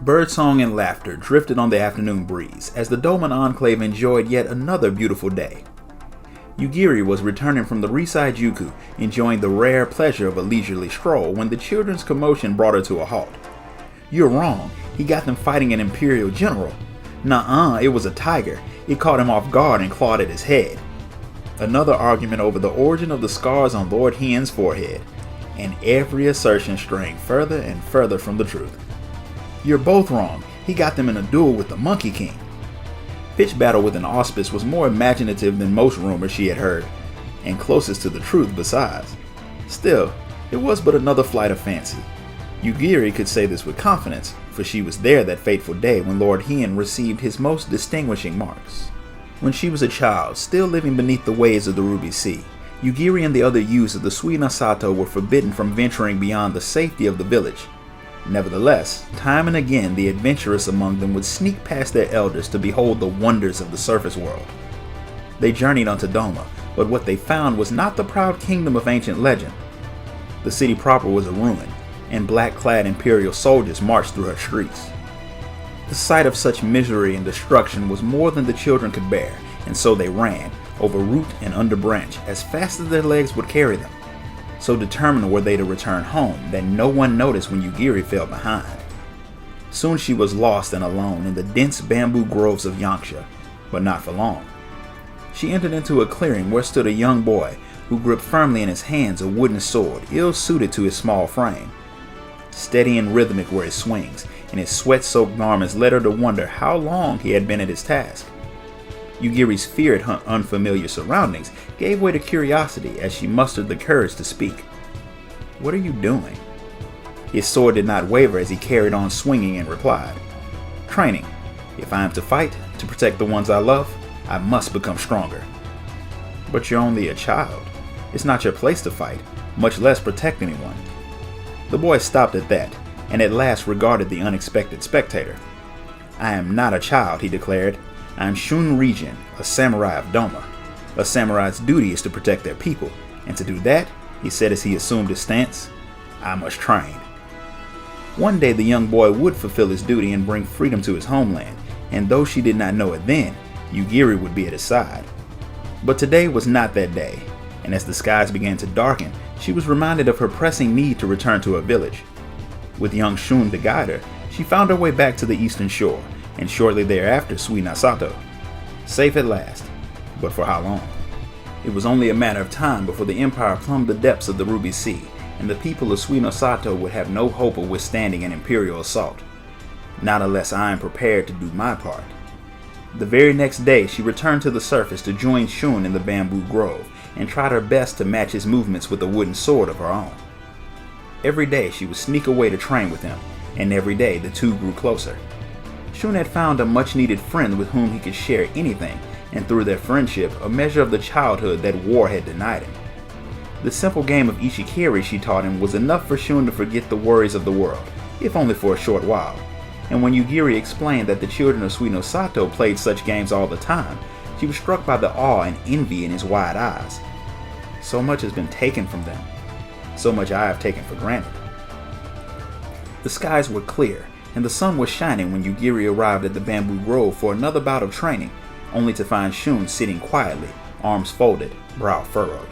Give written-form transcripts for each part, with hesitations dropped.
Birdsong and laughter drifted on the afternoon breeze as the Doman Enclave enjoyed yet another beautiful day. Yugiri was returning from the Risai Juku, enjoying the rare pleasure of a leisurely stroll when the children's commotion brought her to a halt. "You're wrong. He got them fighting an Imperial general." "Nuh-uh, it was a tiger. It caught him off guard and clawed at his head." Another argument over the origin of the scars on Lord Hien's forehead, and every assertion straying further and further from the truth. "You're both wrong. He got them in a duel with the Monkey King." Pitch battle with an auspice was more imaginative than most rumors she had heard, and closest to the truth besides. Still, it was but another flight of fancy. Yugiri could say this with confidence, for she was there that fateful day when Lord Hien received his most distinguishing marks. When she was a child, still living beneath the waves of the Ruby Sea, Yugiri and the other youths of the Suina Sato were forbidden from venturing beyond the safety of the village. Nevertheless, time and again the adventurous among them would sneak past their elders to behold the wonders of the surface world. They journeyed onto Doma, but what they found was not the proud kingdom of ancient legend. The city proper was a ruin, and black-clad Imperial soldiers marched through her streets. The sight of such misery and destruction was more than the children could bear, and so they ran, over root and under branch, as fast as their legs would carry them. So determined were they to return home that no one noticed when Yugiri fell behind. Soon she was lost and alone in the dense bamboo groves of Yanxia, but not for long. She entered into a clearing where stood a young boy who gripped firmly in his hands a wooden sword ill-suited to his small frame. Steady and rhythmic were his swings, and his sweat-soaked garments led her to wonder how long he had been at his task. Yugiri's fear at her unfamiliar surroundings gave way to curiosity as she mustered the courage to speak. "What are you doing?" His sword did not waver as he carried on swinging and replied, "Training. If I am to fight, to protect the ones I love, I must become stronger." "But you're only a child. It's not your place to fight, much less protect anyone." The boy stopped at that, and at last regarded the unexpected spectator. "I am not a child," he declared. "I am Shun Regin, a samurai of Doma. A samurai's duty is to protect their people, and to do that," he said as he assumed his stance, "I must train." One day the young boy would fulfill his duty and bring freedom to his homeland, and though she did not know it then, Yugiri would be at his side. But today was not that day, and as the skies began to darken, she was reminded of her pressing need to return to her village. With young Shun to guide her, she found her way back to the eastern shore, and shortly thereafter Suina Sato. Safe at last, but for how long? It was only a matter of time before the Empire plumbed the depths of the Ruby Sea, and the people of Suina Sato would have no hope of withstanding an Imperial assault. Not unless I am prepared to do my part. The very next day she returned to the surface to join Shun in the bamboo grove, and tried her best to match his movements with a wooden sword of her own. Every day she would sneak away to train with him, and every day the two grew closer. Shun had found a much-needed friend with whom he could share anything, and through their friendship, a measure of the childhood that war had denied him. The simple game of Ishikiri she taught him was enough for Shun to forget the worries of the world, if only for a short while. And when Yugiri explained that the children of Suina Sato played such games all the time, she was struck by the awe and envy in his wide eyes. So much has been taken from them. So much I have taken for granted. The skies were clear, and the sun was shining when Yugiri arrived at the bamboo grove for another bout of training, only to find Shun sitting quietly, arms folded, brow furrowed.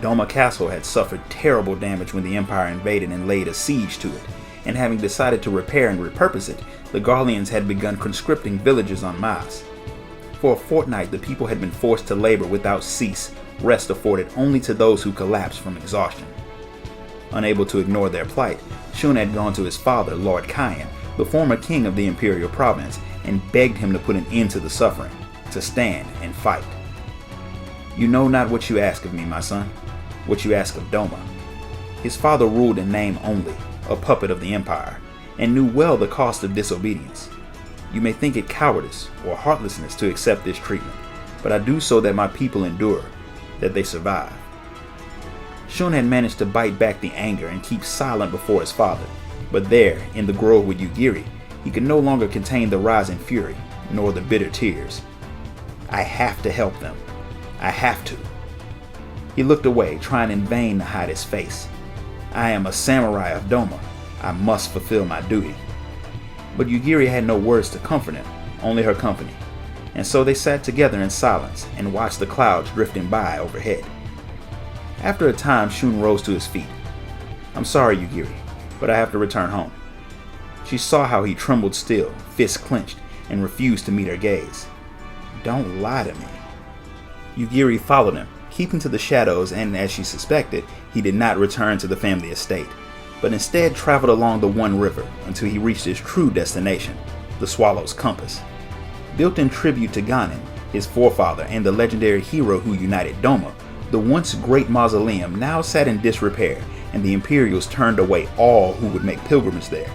Doma Castle had suffered terrible damage when the Empire invaded and laid a siege to it, and having decided to repair and repurpose it, the Garleans had begun conscripting villagers en masse. For a fortnight the people had been forced to labor without cease, rest afforded only to those who collapsed from exhaustion. Unable to ignore their plight, Shun had gone to his father, Lord Kyan, the former king of the Imperial province, and begged him to put an end to the suffering, to stand and fight. "You know not what you ask of me, my son, what you ask of Doma." His father ruled in name only, a puppet of the Empire, and knew well the cost of disobedience. You may think it cowardice or heartlessness to accept this treatment, but I do so that my people endure, that they survive. Shun had managed to bite back the anger and keep silent before his father, but there, in the grove with Yugiri, he could no longer contain the rising fury, nor the bitter tears. "I have to help them. I have to." He looked away, trying in vain to hide his face. "I am a samurai of Doma. I must fulfill my duty." But Yugiri had no words to comfort him, only her company. And so they sat together in silence and watched the clouds drifting by overhead. After a time, Shun rose to his feet. "I'm sorry, Yugiri, but I have to return home." She saw how he trembled still, fists clenched, and refused to meet her gaze. "Don't lie to me." Yugiri followed him, keeping to the shadows, and as she suspected, he did not return to the family estate, but instead traveled along the One River until he reached his true destination, the Swallow's Compass. Built in tribute to Ganon, his forefather and the legendary hero who united Doma, the once great mausoleum now sat in disrepair, and the Imperials turned away all who would make pilgrimage there.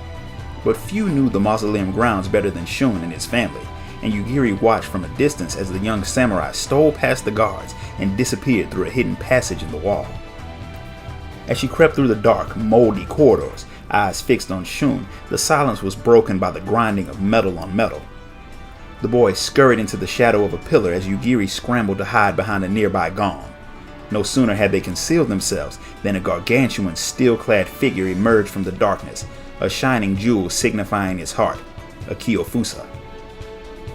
But few knew the mausoleum grounds better than Shun and his family, and Yugiri watched from a distance as the young samurai stole past the guards and disappeared through a hidden passage in the wall. As she crept through the dark, moldy corridors, eyes fixed on Shun, the silence was broken by the grinding of metal on metal. The boy scurried into the shadow of a pillar as Yugiri scrambled to hide behind a nearby gong. No sooner had they concealed themselves than a gargantuan, steel-clad figure emerged from the darkness, a shining jewel signifying his heart, a Kyofusa.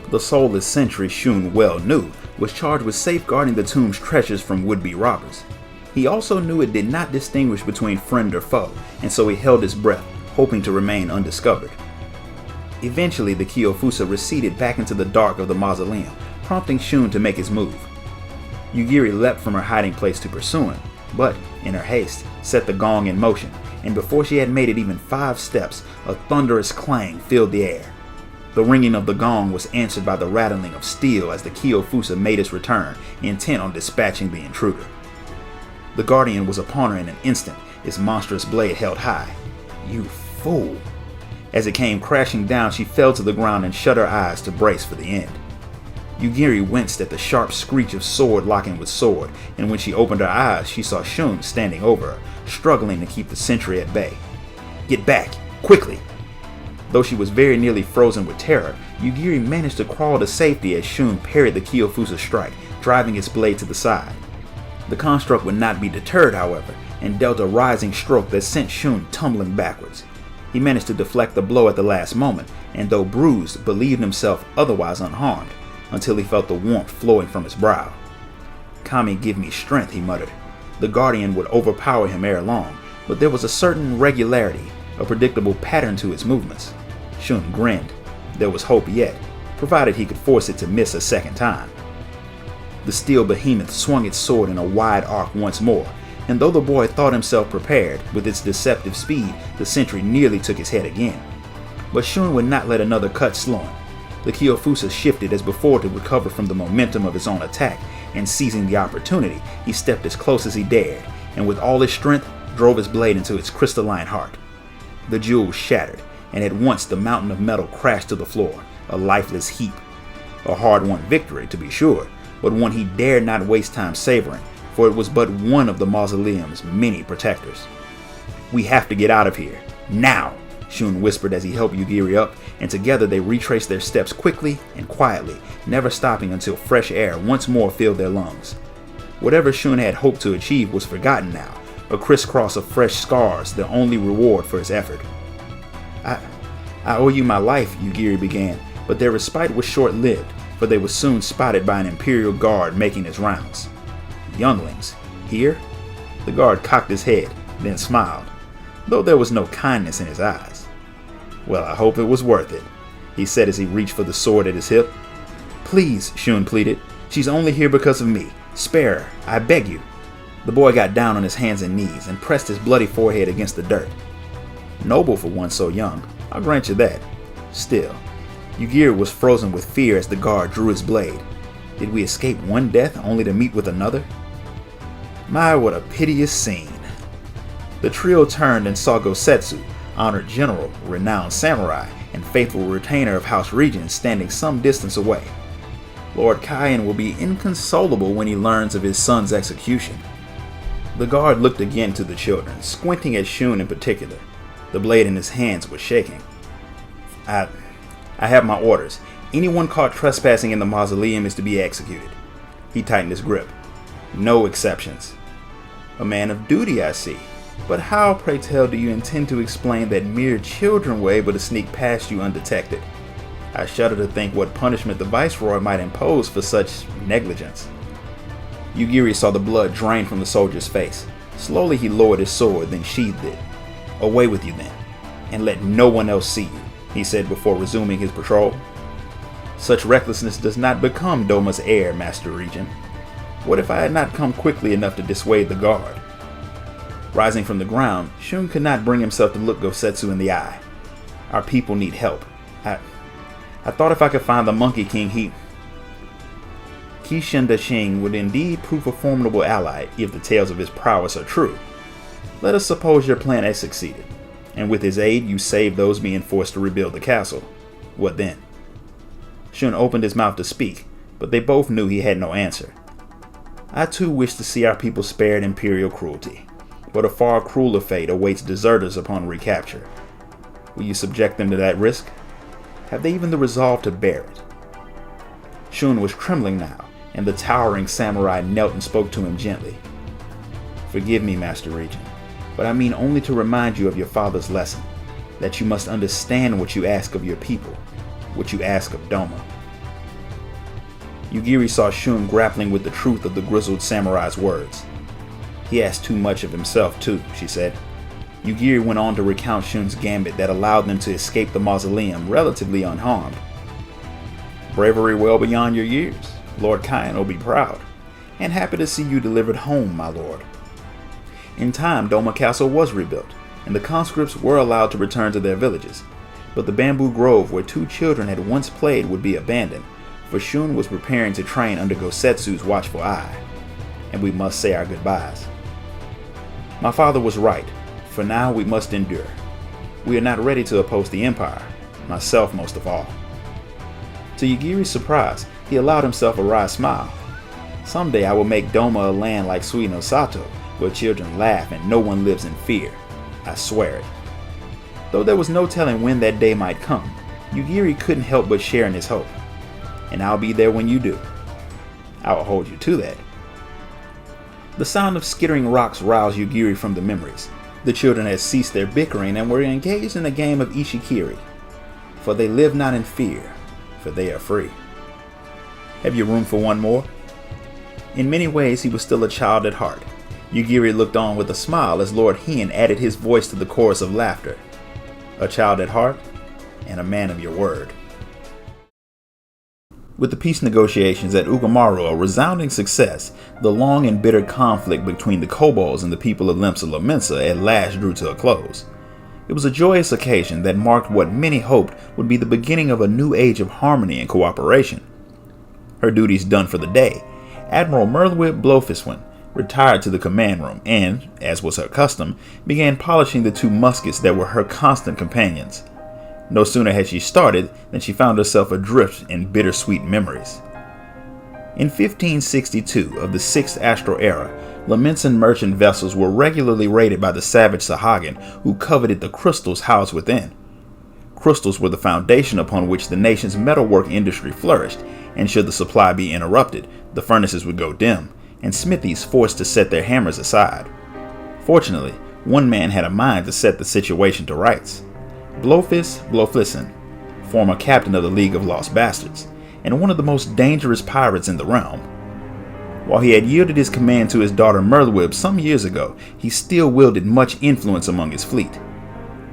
The soulless sentry Shun well knew was charged with safeguarding the tomb's treasures from would-be robbers. He also knew it did not distinguish between friend or foe, and so he held his breath, hoping to remain undiscovered. Eventually, the Kyofusa receded back into the dark of the mausoleum, prompting Shun to make his move. Yugiri leapt from her hiding place to pursue him, but, in her haste, set the gong in motion, and before she had made it even 5 steps, a thunderous clang filled the air. The ringing of the gong was answered by the rattling of steel as the Kyofusa made its return, intent on dispatching the intruder. The Guardian was upon her in an instant, its monstrous blade held high. "You fool!" As it came crashing down, she fell to the ground and shut her eyes to brace for the end. Yugiri winced at the sharp screech of sword locking with sword, and when she opened her eyes, she saw Shun standing over her, struggling to keep the sentry at bay. "Get back, quickly!" Though she was very nearly frozen with terror, Yugiri managed to crawl to safety as Shun parried the Kyofusa's strike, driving its blade to the side. The construct would not be deterred, however, and dealt a rising stroke that sent Shun tumbling backwards. He managed to deflect the blow at the last moment, and though bruised, believed himself otherwise unharmed, until he felt the warmth flowing from his brow. "Kami give me strength," he muttered. The Guardian would overpower him ere long, but there was a certain regularity, a predictable pattern to its movements. Shun grinned. There was hope yet, provided he could force it to miss a second time. The steel behemoth swung its sword in a wide arc once more, and though the boy thought himself prepared, with its deceptive speed, the sentry nearly took his head again. But Shun would not let another cut slow him. The Kyofusa shifted as before to recover from the momentum of his own attack, and seizing the opportunity, he stepped as close as he dared, and with all his strength, drove his blade into its crystalline heart. The jewel shattered, and at once the mountain of metal crashed to the floor, a lifeless heap. A hard-won victory, to be sure, but one he dared not waste time savoring, for it was but one of the mausoleum's many protectors. "We have to get out of here, now," Shun whispered as he helped Yugiri up, and together they retraced their steps quickly and quietly, never stopping until fresh air once more filled their lungs. Whatever Shun had hoped to achieve was forgotten now, a crisscross of fresh scars, the only reward for his effort. I owe you my life," Yugiri began, but their respite was short-lived, for they were soon spotted by an Imperial guard making his rounds. "Younglings, here?" The guard cocked his head, then smiled, though there was no kindness in his eyes. "Well, I hope it was worth it," he said as he reached for the sword at his hip. "Please," Shun pleaded, "she's only here because of me. Spare her, I beg you." The boy got down on his hands and knees and pressed his bloody forehead against the dirt. Noble for one so young, I'll grant you that. Still, Yugiri was frozen with fear as the guard drew his blade. Did we escape one death only to meet with another? My, what a piteous scene. The trio turned and saw Gosetsu, honored general, renowned samurai, and faithful retainer of House Regents, standing some distance away. Lord Kyan will be inconsolable when he learns of his son's execution. The guard looked again to the children, squinting at Shun in particular. The blade in his hands was shaking. I have my orders. Anyone caught trespassing in the mausoleum is to be executed. He tightened his grip. No exceptions. A man of duty, I see. But how, pray tell, do you intend to explain that mere children were able to sneak past you undetected? I shudder to think what punishment the Viceroy might impose for such negligence. Yugiri saw the blood drain from the soldier's face. Slowly he lowered his sword, then sheathed it. "Away with you then, and let no one else see you," he said before resuming his patrol. "Such recklessness does not become Doma's heir, Master Regent. What if I had not come quickly enough to dissuade the guard?" Rising from the ground, Shun could not bring himself to look Gosetsu in the eye. "Our people need help. I thought if I could find the Monkey King, Kishin Dashing would indeed prove a formidable ally if the tales of his prowess are true. Let us suppose your plan has succeeded, and with his aid you save those being forced to rebuild the castle. What then?" Shun opened his mouth to speak, but they both knew he had no answer. "I too wish to see our people spared imperial cruelty, but a far crueler fate awaits deserters upon recapture. Will you subject them to that risk? Have they even the resolve to bear it?" Shun was trembling now, and the towering samurai knelt and spoke to him gently. "Forgive me, Master Regent, but I mean only to remind you of your father's lesson, that you must understand what you ask of your people, what you ask of Doma." Yugiri saw Shun grappling with the truth of the grizzled samurai's words. "He asked too much of himself too," she said. Yugiri went on to recount Shun's gambit that allowed them to escape the mausoleum relatively unharmed. "Bravery well beyond your years. Lord Kyan will be proud, and happy to see you delivered home, my lord." In time, Doma Castle was rebuilt, and the conscripts were allowed to return to their villages. But the bamboo grove where two children had once played would be abandoned, for Shun was preparing to train under Gosetsu's watchful eye. And we must say our goodbyes. My father was right. For now, we must endure. We are not ready to oppose the Empire, myself most of all. To Yugiri's surprise, he allowed himself a wry smile. "Someday I will make Doma a land like Suino Sato, where children laugh and no one lives in fear. I swear it." Though there was no telling when that day might come, Yugiri couldn't help but share in his hope. "And I'll be there when you do. I will hold you to that." The sound of skittering rocks roused Yugiri from the memories. The children had ceased their bickering and were engaged in a game of Ishikiri. For they live not in fear, for they are free. "Have you room for one more?" In many ways, he was still a child at heart. Yugiri looked on with a smile as Lord Hien added his voice to the chorus of laughter. "A child at heart, and a man of your word." With the peace negotiations at Ugamaru a resounding success, the long and bitter conflict between the kobolds and the people of Limsa Lominsa at last drew to a close. It was a joyous occasion that marked what many hoped would be the beginning of a new age of harmony and cooperation. Her duties done for the day, Admiral Merlwib Blofiswin retired to the command room and, as was her custom, began polishing the two muskets that were her constant companions. No sooner had she started than she found herself adrift in bittersweet memories. In 1562 of the 6th Astral Era, Lominsan merchant vessels were regularly raided by the savage Sahagin who coveted the crystals housed within. Crystals were the foundation upon which the nation's metalwork industry flourished, and should the supply be interrupted, the furnaces would go dim, and smithies forced to set their hammers aside. Fortunately, one man had a mind to set the situation to rights. Blofisson, former captain of the League of Lost Bastards, and one of the most dangerous pirates in the realm. While he had yielded his command to his daughter Merlwib some years ago, he still wielded much influence among his fleet.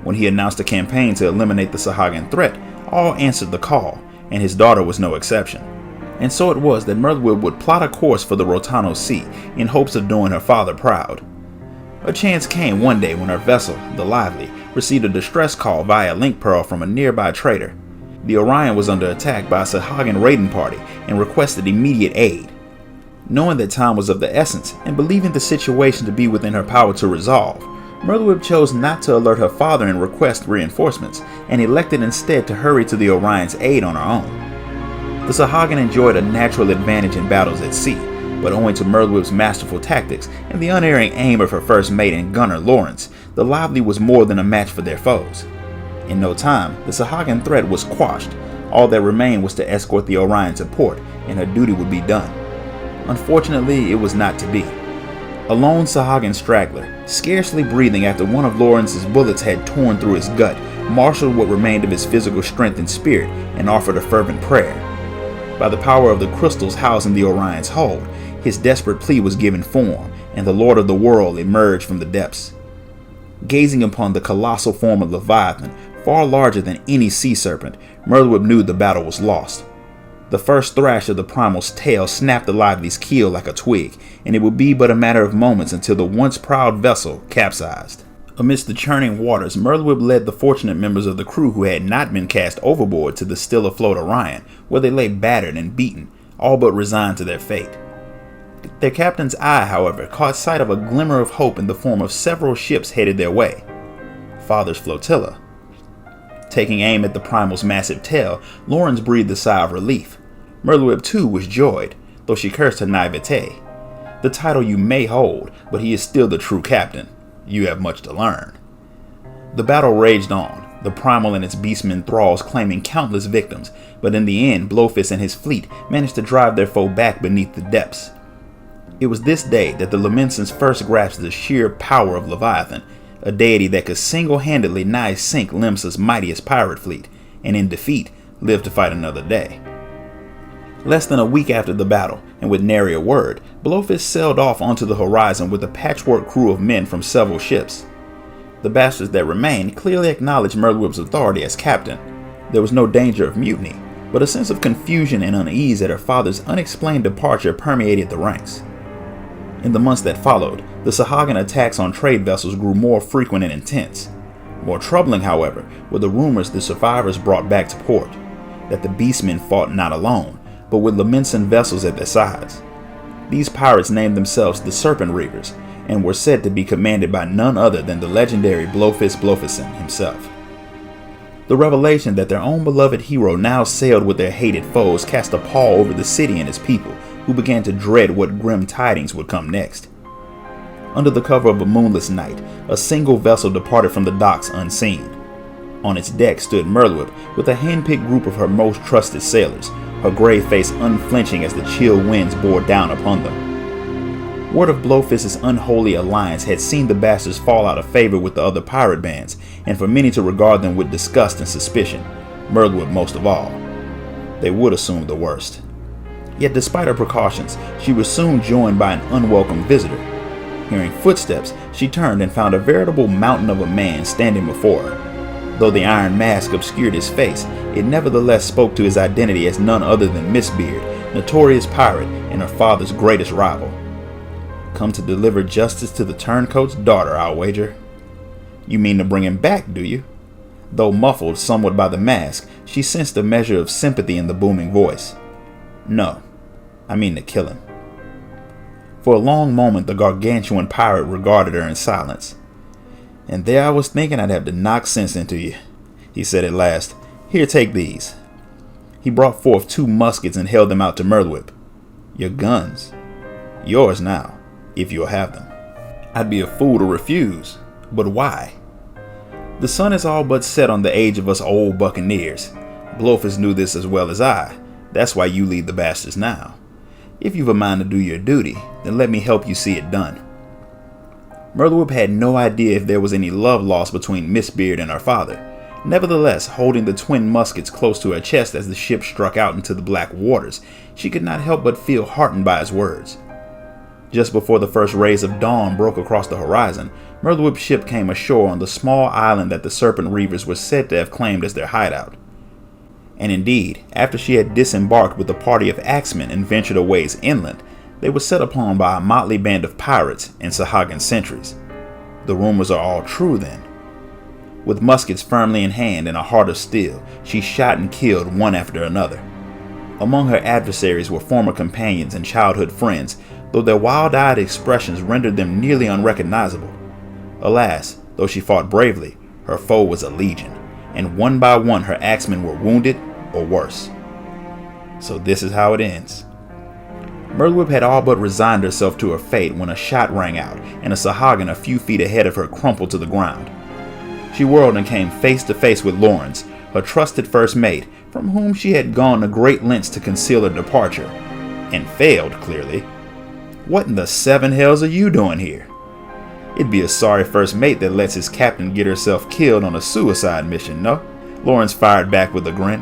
When he announced a campaign to eliminate the Sahagin threat, all answered the call, and his daughter was no exception. And so it was that Merlwib would plot a course for the Rotano Sea in hopes of doing her father proud. A chance came one day when her vessel, the Lively, received a distress call via link pearl from a nearby trader. The Orion was under attack by a Sahagin raiding party and requested immediate aid. Knowing that time was of the essence and believing the situation to be within her power to resolve, Merlwib chose not to alert her father and request reinforcements, and elected instead to hurry to the Orion's aid on her own. The Sahagin enjoyed a natural advantage in battles at sea, but owing to Merlwib's masterful tactics and the unerring aim of her first mate and gunner Lawrence, the Lively was more than a match for their foes. In no time, the Sahagin threat was quashed. All that remained was to escort the Orion to port, and her duty would be done. Unfortunately, it was not to be. A lone Sahagin straggler, scarcely breathing after one of Lawrence's bullets had torn through his gut, marshaled what remained of his physical strength and spirit and offered a fervent prayer. By the power of the crystals housing the Orion's hold, his desperate plea was given form, and the Lord of the World emerged from the depths. Gazing upon the colossal form of Leviathan, far larger than any sea serpent, Merlwyb knew the battle was lost. The first thrash of the primal's tail snapped the Lively's keel like a twig, and it would be but a matter of moments until the once proud vessel capsized. Amidst the churning waters, Merlwyb led the fortunate members of the crew who had not been cast overboard to the still afloat Orion, where they lay battered and beaten, all but resigned to their fate. Their captain's eye, however, caught sight of a glimmer of hope in the form of several ships headed their way. Father's flotilla. Taking aim at the primal's massive tail, Lawrence breathed a sigh of relief. Merlwyb too was joyed, though she cursed her naivete. The title you may hold, but he is still the true captain. You have much to learn. The battle raged on, the primal and its beastmen thralls claiming countless victims, but in the end Blowfist and his fleet managed to drive their foe back beneath the depths. It was this day that the Lamencens first grasped the sheer power of Leviathan, a deity that could single-handedly nigh sink Lemsa's mightiest pirate fleet, and in defeat live to fight another day. Less than a week after the battle, and with nary a word, Blowfist sailed off onto the horizon with a patchwork crew of men from several ships. The bastards that remained clearly acknowledged Merlwyb's authority as captain. There was no danger of mutiny, but a sense of confusion and unease at her father's unexplained departure permeated the ranks. In the months that followed, the Sahagin attacks on trade vessels grew more frequent and intense. More troubling, however, were the rumors the survivors brought back to port, that the beastmen fought not alone, but with Lamencen vessels at their sides. These pirates named themselves the Serpent Reavers, and were said to be commanded by none other than the legendary Blowfist Blowfisson himself. The revelation that their own beloved hero now sailed with their hated foes cast a pall over the city and its people, who began to dread what grim tidings would come next. Under the cover of a moonless night, a single vessel departed from the docks unseen. On its deck stood Merlwyb with a hand-picked group of her most trusted sailors, her gray face unflinching as the chill winds bore down upon them. Word of Blowfist's unholy alliance had seen the bastards fall out of favor with the other pirate bands, and for many to regard them with disgust and suspicion, Merlwyb most of all. They would assume the worst. Yet despite her precautions, she was soon joined by an unwelcome visitor. Hearing footsteps, she turned and found a veritable mountain of a man standing before her. Though the iron mask obscured his face, it nevertheless spoke to his identity as none other than Mistbeard, notorious pirate and her father's greatest rival. Come to deliver justice to the turncoat's daughter, I'll wager. You mean to bring him back, do you? Though muffled somewhat by the mask, she sensed a measure of sympathy in the booming voice. No, I mean to kill him. For a long moment the gargantuan pirate regarded her in silence. And there I was thinking I'd have to knock sense into you, he said at last. Here, take these. He brought forth 2 muskets and held them out to Merlwyb. Your guns. Yours now, if you'll have them. I'd be a fool to refuse, but why? The sun is all but set on the age of us old buccaneers. Blowfist knew this as well as I. That's why you lead the bastards now. If you've a mind to do your duty, then let me help you see it done. Merlwyb had no idea if there was any love lost between Mistbeard and her father. Nevertheless, holding the twin muskets close to her chest as the ship struck out into the black waters, she could not help but feel heartened by his words. Just before the first rays of dawn broke across the horizon, Merlwyb's ship came ashore on the small island that the Serpent Reavers were said to have claimed as their hideout. And indeed, after she had disembarked with a party of axemen and ventured a ways inland, they were set upon by a motley band of pirates and Sahagin sentries. The rumors are all true then. With muskets firmly in hand and a heart of steel, she shot and killed one after another. Among her adversaries were former companions and childhood friends, though their wild-eyed expressions rendered them nearly unrecognizable. Alas, though she fought bravely, her foe was a legion, and one by one her axemen were wounded or worse. So this is how it ends. Merlwyb had all but resigned herself to her fate when a shot rang out and a Sahagin a few feet ahead of her crumpled to the ground. She whirled and came face to face with Lawrence, her trusted first mate, from whom she had gone to great lengths to conceal her departure, and failed, clearly. What in the seven hells are you doing here? It'd be a sorry first mate that lets his captain get herself killed on a suicide mission, no? Lawrence fired back with a grin.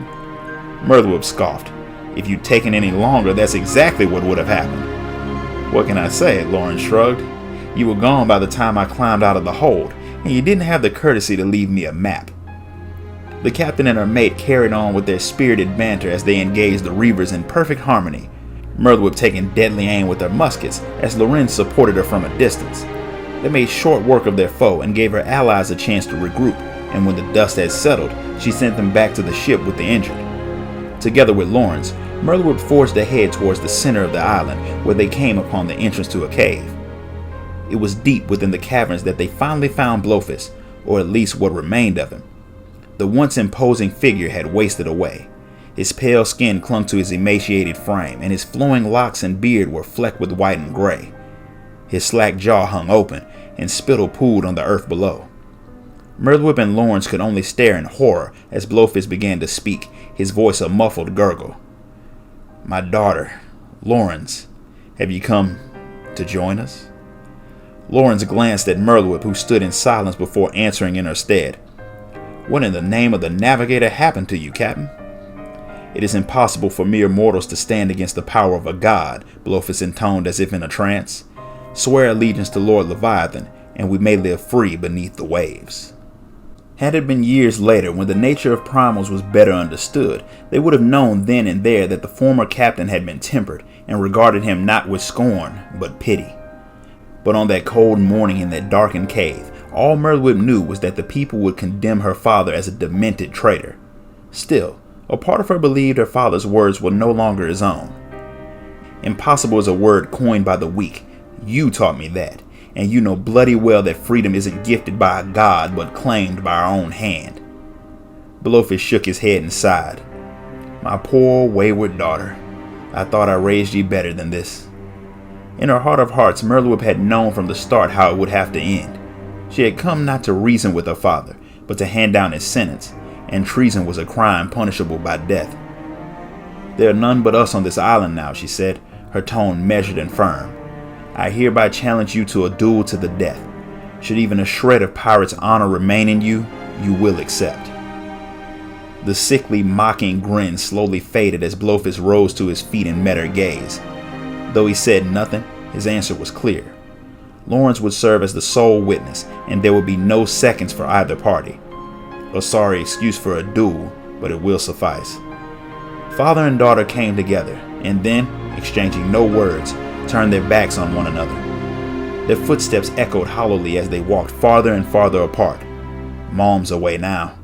Murderwhip scoffed. If you'd taken any longer, that's exactly what would have happened. What can I say? Lawrence shrugged. You were gone by the time I climbed out of the hold, and you didn't have the courtesy to leave me a map. The captain and her mate carried on with their spirited banter as they engaged the reavers in perfect harmony, Murderwhip taking deadly aim with their muskets as Lorenz supported her from a distance. They made short work of their foe and gave her allies a chance to regroup, and when the dust had settled, she sent them back to the ship with the injured. Together with Lawrence, Murderwhip forged ahead towards the center of the island, where they came upon the entrance to a cave. It was deep within the caverns that they finally found Blofeld, or at least what remained of him. The once imposing figure had wasted away. His pale skin clung to his emaciated frame, and his flowing locks and beard were flecked with white and gray. His slack jaw hung open, and spittle pooled on the earth below. Murderwhip and Lawrence could only stare in horror as Blofeld began to speak, his voice a muffled gurgle. My daughter, Lawrence, have you come to join us? Lawrence glanced at Murderwhip, who stood in silence before answering in her stead. What in the name of the Navigator happened to you, Captain? It is impossible for mere mortals to stand against the power of a god, Blofeld intoned as if in a trance. Swear allegiance to Lord Leviathan, and we may live free beneath the waves. Had it been years later, when the nature of primals was better understood, they would have known then and there that the former captain had been tempered, and regarded him not with scorn, but pity. But on that cold morning in that darkened cave, all Murderwhip knew was that the people would condemn her father as a demented traitor. Still, a part of her believed her father's words were no longer his own. Impossible is a word coined by the weak. You taught me that, and you know bloody well that freedom isn't gifted by a god but claimed by our own hand. Blofeld shook his head and sighed. My poor wayward daughter, I thought I raised ye better than this. In her heart of hearts, Murderwhip had known from the start how it would have to end. She had come not to reason with her father, but to hand down his sentence, and treason was a crime punishable by death. There are none but us on this island now, she said, her tone measured and firm. I hereby challenge you to a duel to the death. Should even a shred of pirate's honor remain in you, you will accept. The sickly, mocking grin slowly faded as Blofeld rose to his feet and met her gaze. Though he said nothing, his answer was clear. Lawrence would serve as the sole witness, and there would be no seconds for either party. A sorry excuse for a duel, but it will suffice. Father and daughter came together, and then, exchanging no words, turned their backs on one another. Their footsteps echoed hollowly as they walked farther and farther apart. Mom's away now.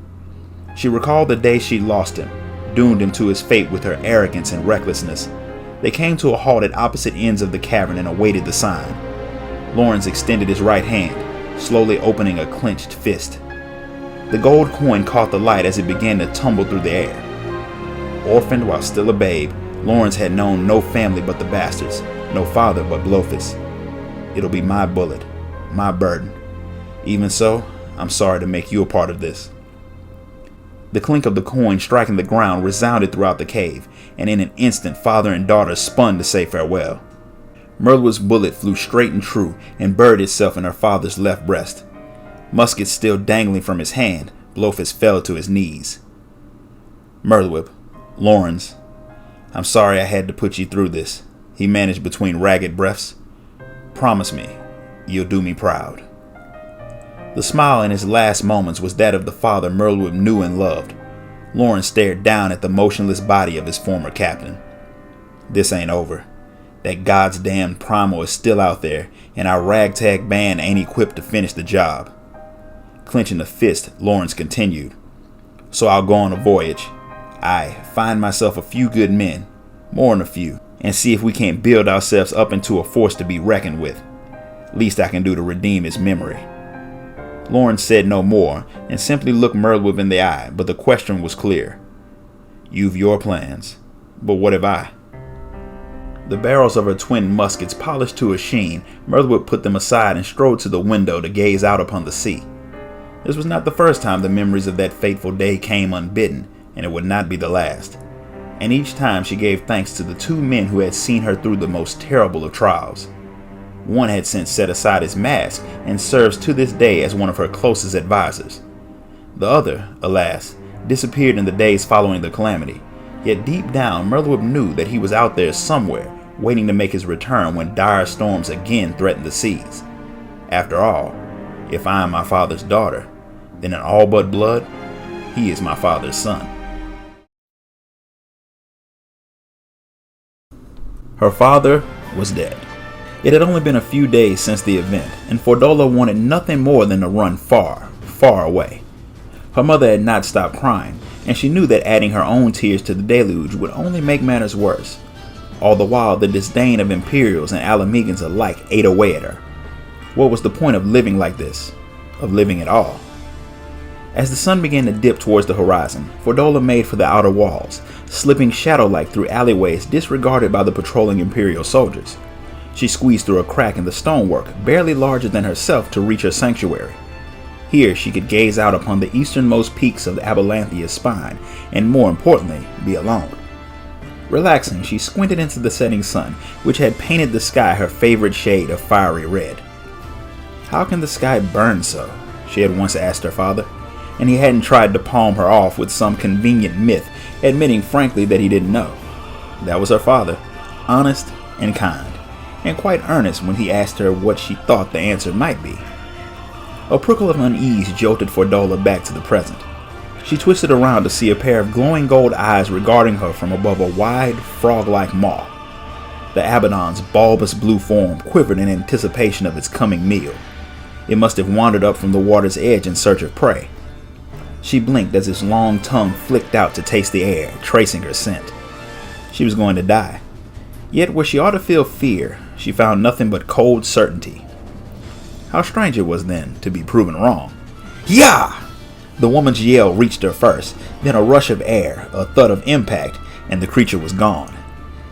She recalled the day she lost him, doomed him to his fate with her arrogance and recklessness. They came to a halt at opposite ends of the cavern and awaited the sign. Lawrence extended his right hand, slowly opening a clenched fist. The gold coin caught the light as it began to tumble through the air. Orphaned while still a babe, Lawrence had known no family but the bastards, no father but Blofeld. It'll be my bullet, my burden. Even so, I'm sorry to make you a part of this. The clink of the coin striking the ground resounded throughout the cave, and in an instant father and daughter spun to say farewell. Murderwhip's bullet flew straight and true and buried itself in her father's left breast. Musket still dangling from his hand, Blofeld fell to his knees. Murderwhip, Lawrence, I'm sorry I had to put you through this, he managed between ragged breaths. Promise me, you'll do me proud. The smile in his last moments was that of the father Murderwhip knew and loved. Lawrence stared down at the motionless body of his former captain. This ain't over. That God's damned primal is still out there, and our ragtag band ain't equipped to finish the job. Clenching a fist, Lawrence continued. So I'll go on a voyage. Find myself a few good men, more than a few, and see if we can't build ourselves up into a force to be reckoned with. Least I can do to redeem his memory. Lawrence said no more, and simply looked Murderwhip in the eye, but the question was clear. You've your plans, but what have I? The barrels of her twin muskets polished to a sheen, Murderwhip put them aside and strode to the window to gaze out upon the sea. This was not the first time the memories of that fateful day came unbidden, and it would not be the last. And each time she gave thanks to the two men who had seen her through the most terrible of trials. One had since set aside his mask and serves to this day as one of her closest advisors. The other, alas, disappeared in the days following the calamity, yet deep down Merlwyb knew that he was out there somewhere, waiting to make his return when dire storms again threatened the seas. After all, if I am my father's daughter, then in all but blood, he is my father's son. Her father was dead. It had only been a few days since the event, and Fordola wanted nothing more than to run far, far away. Her mother had not stopped crying, and she knew that adding her own tears to the deluge would only make matters worse. All the while, the disdain of Imperials and Alamegans alike ate away at her. What was the point of living like this? Of living at all? As the sun began to dip towards the horizon, Fordola made for the outer walls, slipping shadow-like through alleyways disregarded by the patrolling Imperial soldiers. She squeezed through a crack in the stonework, barely larger than herself, to reach her sanctuary. Here she could gaze out upon the easternmost peaks of the Abelanthea's spine, and more importantly, be alone. Relaxing, she squinted into the setting sun, which had painted the sky her favorite shade of fiery red. How can the sky burn so? She had once asked her father, and he hadn't tried to palm her off with some convenient myth, admitting frankly that he didn't know. That was her father, honest and kind, and quite earnest when he asked her what she thought the answer might be. A prickle of unease jolted Fordola back to the present. She twisted around to see a pair of glowing gold eyes regarding her from above a wide, frog-like maw. The Abaddon's bulbous blue form quivered in anticipation of its coming meal. It must have wandered up from the water's edge in search of prey. She blinked as its long tongue flicked out to taste the air, tracing her scent. She was going to die. Yet where she ought to feel fear, she found nothing but cold certainty. How strange it was then to be proven wrong. Yah! The woman's yell reached her first, then a rush of air, a thud of impact, and the creature was gone.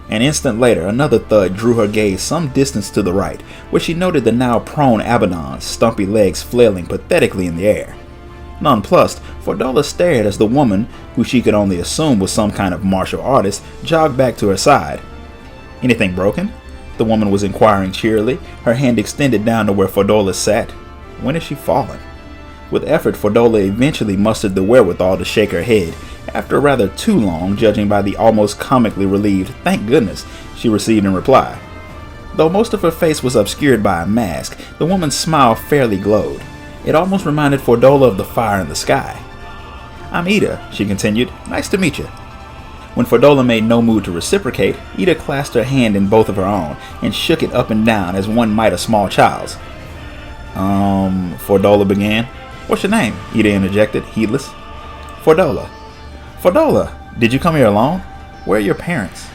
An instant later, another thud drew her gaze some distance to the right, where she noted the now prone Abaddon's stumpy legs flailing pathetically in the air. Nonplussed, Fordola stared as the woman, who she could only assume was some kind of martial artist, jogged back to her side. Anything broken? The woman was inquiring cheerily, her hand extended down to where Fordola sat. When had she fallen? With effort, Fordola eventually mustered the wherewithal to shake her head, after rather too long, judging by the almost comically relieved "thank goodness" she received in reply. Though most of her face was obscured by a mask, the woman's smile fairly glowed. It almost reminded Fordola of the fire in the sky. "I'm Ida," she continued. "Nice to meet you." When Fordola made no move to reciprocate, Ida clasped her hand in both of her own and shook it up and down as one might a small child's. Fordola began. "What's your name?" Ida interjected, heedless. "Fordola." "Fordola, did you come here alone? Where are your parents?"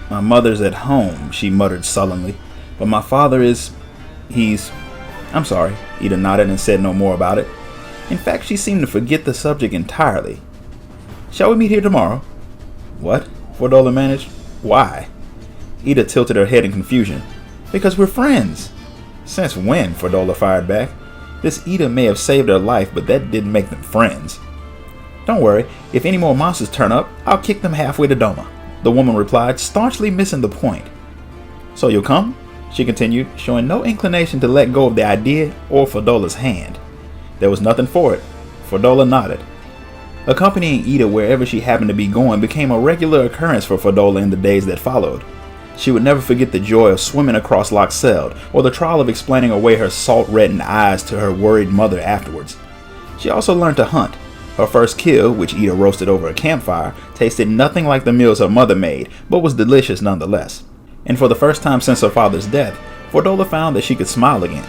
"My mother's at home," she muttered sullenly. "But my father I'm sorry." Ida nodded and said no more about it. In fact, she seemed to forget the subject entirely. "Shall we meet here tomorrow?" "What?" Fordola managed. "Why?" Ida tilted her head in confusion. "Because we're friends." "Since when?" Fordola fired back. This Ida may have saved her life, but that didn't make them friends. "Don't worry, if any more monsters turn up, I'll kick them halfway to Doma," the woman replied, staunchly missing the point. "So you'll come?" she continued, showing no inclination to let go of the idea or Fordola's hand. There was nothing for it. Fordola nodded. Accompanying Ida wherever she happened to be going became a regular occurrence for Fordola in the days that followed. She would never forget the joy of swimming across Loch Seld, or the trial of explaining away her salt-reddened eyes to her worried mother afterwards. She also learned to hunt. Her first kill, which Ida roasted over a campfire, tasted nothing like the meals her mother made, but was delicious nonetheless. And for the first time since her father's death, Fordola found that she could smile again.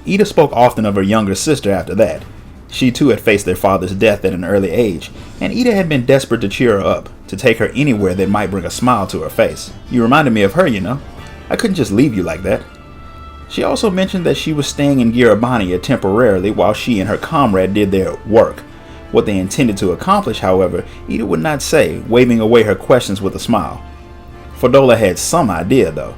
Ida spoke often of her younger sister after that. She too had faced their father's death at an early age, and Ida had been desperate to cheer her up, to take her anywhere that might bring a smile to her face. "You reminded me of her, you know. I couldn't just leave you like that." She also mentioned that she was staying in Girabania temporarily while she and her comrade did their work. What they intended to accomplish, however, Ida would not say, waving away her questions with a smile. Fordola had some idea, though.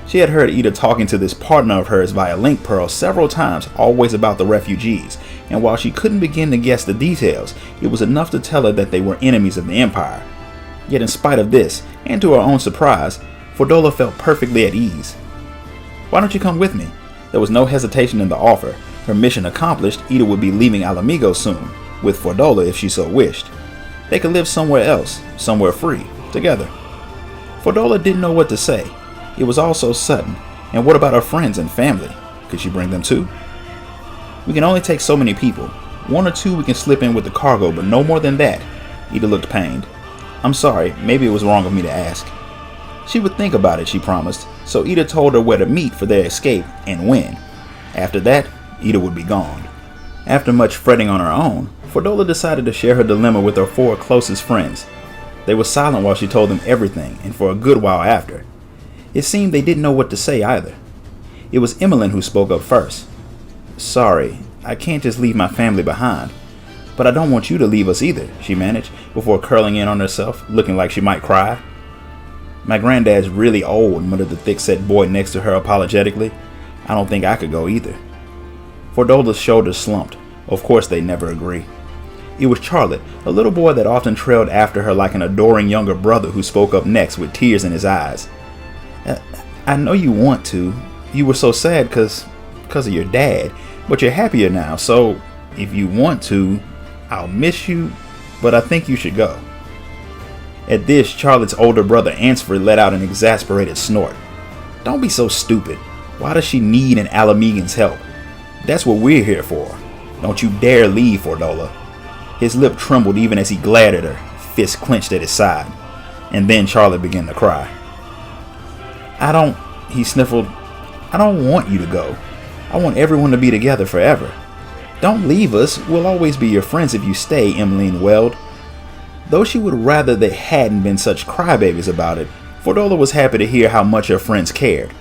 She had heard Ida talking to this partner of hers via link pearl several times, always about the refugees, and while she couldn't begin to guess the details, it was enough to tell her that they were enemies of the Empire. Yet in spite of this, and to her own surprise, Fordola felt perfectly at ease. Why don't you come with me? There was no hesitation in the offer. Her mission accomplished, Ida would be leaving Alamigo soon, with Fordola if she so wished. They could live somewhere else, somewhere free, together. Fordola didn't know what to say. It was all so sudden. And what about her friends and family? Could she bring them too? We can only take so many people. 1 or 2 we can slip in with the cargo, but no more than that. Ida looked pained. I'm sorry, maybe it was wrong of me to ask. She would think about it, she promised, so Ida told her where to meet for their escape and when. After that, Ida would be gone. After much fretting on her own, Fordola decided to share her dilemma with her 4 closest friends. They were silent while she told them everything, and for a good while after. It seemed they didn't know what to say either. It was Emmeline who spoke up first. Sorry, I can't just leave my family behind. But I don't want you to leave us either, she managed, before curling in on herself, looking like she might cry. My granddad's really old, muttered the thick-set boy next to her apologetically. I don't think I could go either. Fordola's shoulders slumped. Of course they'd never agree. It was Charlotte, a little boy that often trailed after her like an adoring younger brother, who spoke up next with tears in his eyes. I know you want to. You were so sad because of your dad, but you're happier now, so if you want to, I'll miss you, but I think you should go. At this, Charlotte's older brother Ansford let out an exasperated snort. Don't be so stupid. Why does she need an Alamegan's help? That's what we're here for. Don't you dare leave, Fordola. His lip trembled even as he glared at her, fist clenched at his side. And then Charlotte began to cry. He sniffled, I don't want you to go. I want everyone to be together forever. Don't leave us. We'll always be your friends if you stay, Emmeline wailed. Though she would rather they hadn't been such crybabies about it, Fordola was happy to hear how much her friends cared.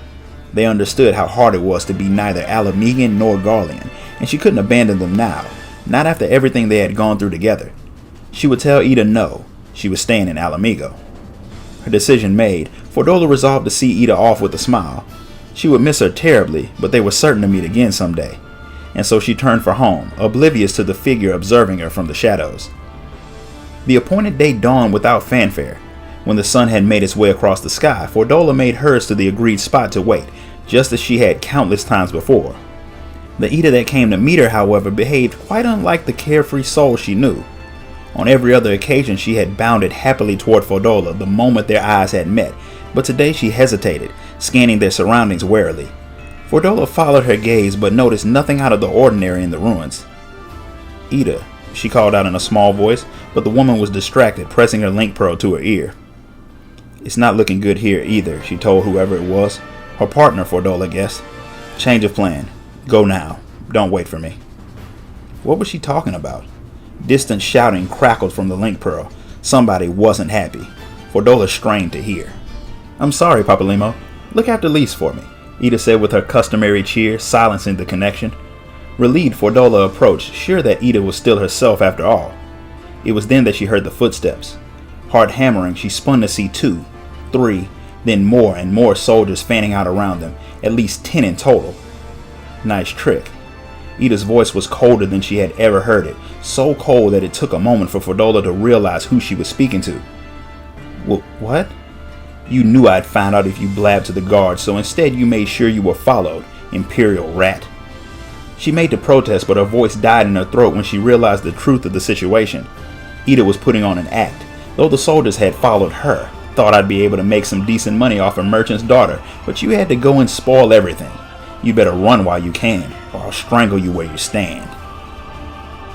They understood how hard it was to be neither Alamegan nor Garlean, and she couldn't abandon them now, not after everything they had gone through together. She would tell Ida no, she was staying in Alamigo. Her decision made, Fordola resolved to see Ida off with a smile. She would miss her terribly, but they were certain to meet again someday. And so she turned for home, oblivious to the figure observing her from the shadows. The appointed day dawned without fanfare. When the sun had made its way across the sky, Fordola made hers to the agreed spot to wait, just as she had countless times before. The Ida that came to meet her, however, behaved quite unlike the carefree soul she knew. On every other occasion she had bounded happily toward Fordola the moment their eyes had met, but today she hesitated, scanning their surroundings warily. Fordola followed her gaze but noticed nothing out of the ordinary in the ruins. Ida, she called out in a small voice, but the woman was distracted, pressing her link pearl to her ear. It's not looking good here either, she told whoever it was. Her partner, Fordola guessed. Change of plan. Go now. Don't wait for me. What was she talking about? Distant shouting crackled from the link pearl. Somebody wasn't happy. Fordola strained to hear. I'm sorry, Papalimo. Look after Lise for me, Ida said with her customary cheer, silencing the connection. Relieved, Fordola approached, sure that Ida was still herself after all. It was then that she heard the footsteps. Heart hammering, she spun to see 2, 3, then more and more soldiers fanning out around them, at least 10 in total. Nice trick. Ida's voice was colder than she had ever heard it, so cold that it took a moment for Fordola to realize who she was speaking to. What? You knew I'd find out if you blabbed to the guards, so instead you made sure you were followed, Imperial rat. She made to protest, but her voice died in her throat when she realized the truth of the situation. Ida was putting on an act, though the soldiers had followed her. Thought I'd be able to make some decent money off a merchant's daughter, but you had to go and spoil everything. You better run while you can, or I'll strangle you where you stand.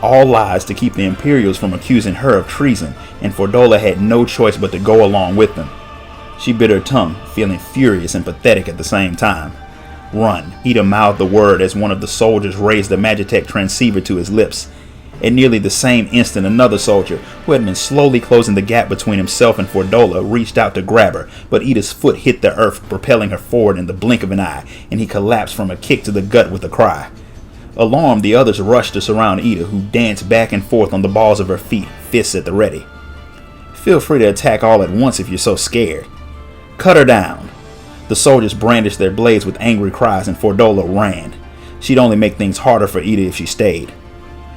All lies to keep the Imperials from accusing her of treason, and Fordola had no choice but to go along with them. She bit her tongue, feeling furious and pathetic at the same time. Run, Ida mouthed the word as one of the soldiers raised the Magitech transceiver to his lips. At nearly the same instant, another soldier, who had been slowly closing the gap between himself and Fordola, reached out to grab her, but Ida's foot hit the earth, propelling her forward in the blink of an eye, and he collapsed from a kick to the gut with a cry. Alarmed, the others rushed to surround Ida, who danced back and forth on the balls of her feet, fists at the ready. Feel free to attack all at once if you're so scared. Cut her down. The soldiers brandished their blades with angry cries, and Fordola ran. She'd only make things harder for Ida if she stayed.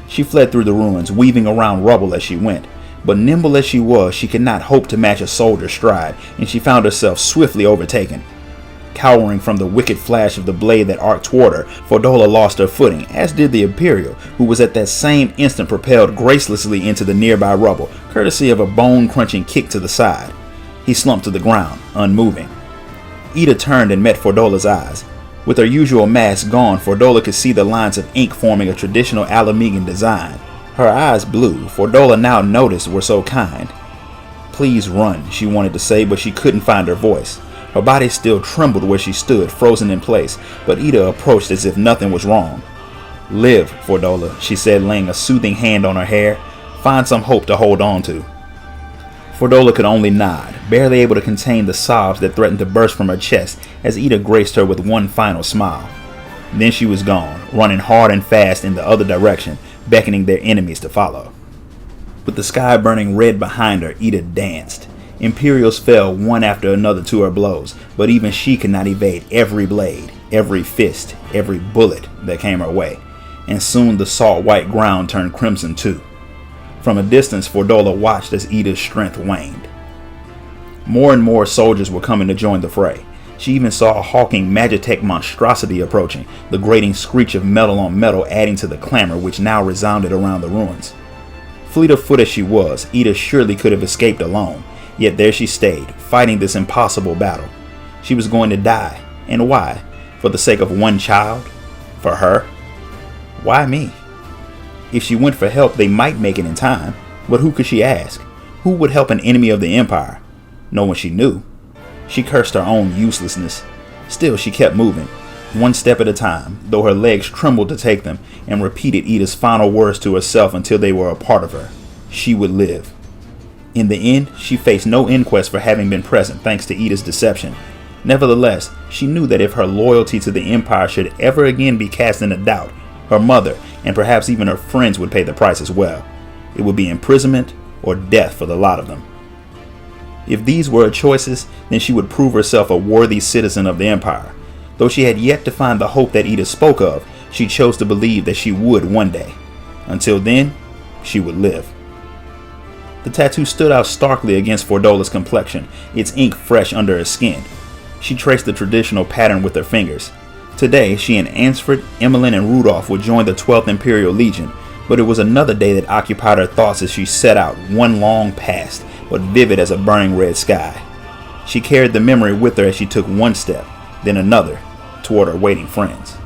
She fled through the ruins, weaving around rubble as she went. But nimble as she was, she could not hope to match a soldier's stride, and she found herself swiftly overtaken. Cowering from the wicked flash of the blade that arced toward her, Fordola lost her footing, as did the Imperial, who was at that same instant propelled gracelessly into the nearby rubble, courtesy of a bone-crunching kick to the side. He slumped to the ground, unmoving. Ida turned and met Fordola's eyes. With her usual mask gone, Fordola could see the lines of ink forming a traditional Alamegan design. Her eyes blue, Fordola now noticed were so kind. "Please run," she wanted to say, but she couldn't find her voice. Her body still trembled where she stood, frozen in place, but Ida approached as if nothing was wrong. "Live, Fordola," she said, laying a soothing hand on her hair. "Find some hope to hold on to." Fordola could only nod, barely able to contain the sobs that threatened to burst from her chest as Ida graced her with one final smile. Then she was gone, running hard and fast in the other direction, beckoning their enemies to follow. With the sky burning red behind her, Ida danced. Imperials fell one after another to her blows, but even she could not evade every blade, every fist, every bullet that came her way, and soon the salt white ground turned crimson too. From a distance, Fordola watched as Ida's strength waned. More and more soldiers were coming to join the fray. She even saw a hulking Magitech monstrosity approaching, the grating screech of metal on metal adding to the clamor which now resounded around the ruins. Fleet of foot as she was, Ida surely could have escaped alone. Yet there she stayed, fighting this impossible battle. She was going to die. And why? For the sake of one child? For her? Why me? If she went for help, they might make it in time. But who could she ask? Who would help an enemy of the Empire? No one she knew. She cursed her own uselessness. Still, she kept moving, one step at a time, though her legs trembled to take them, and repeated Ida's final words to herself until they were a part of her. She would live. In the end, she faced no inquest for having been present thanks to Ida's deception. Nevertheless, she knew that if her loyalty to the Empire should ever again be cast into doubt, her mother, and perhaps even her friends, would pay the price as well. It would be imprisonment or death for the lot of them. If these were her choices, then she would prove herself a worthy citizen of the Empire. Though she had yet to find the hope that Ida spoke of, she chose to believe that she would one day. Until then, she would live. The tattoo stood out starkly against Fordola's complexion, its ink fresh under her skin. She traced the traditional pattern with her fingers. Today, she and Ansford, Emmeline, and Rudolph would join the 12th Imperial Legion, but it was another day that occupied her thoughts as she set out, one long past, but vivid as a burning red sky. She carried the memory with her as she took one step, then another, toward her waiting friends.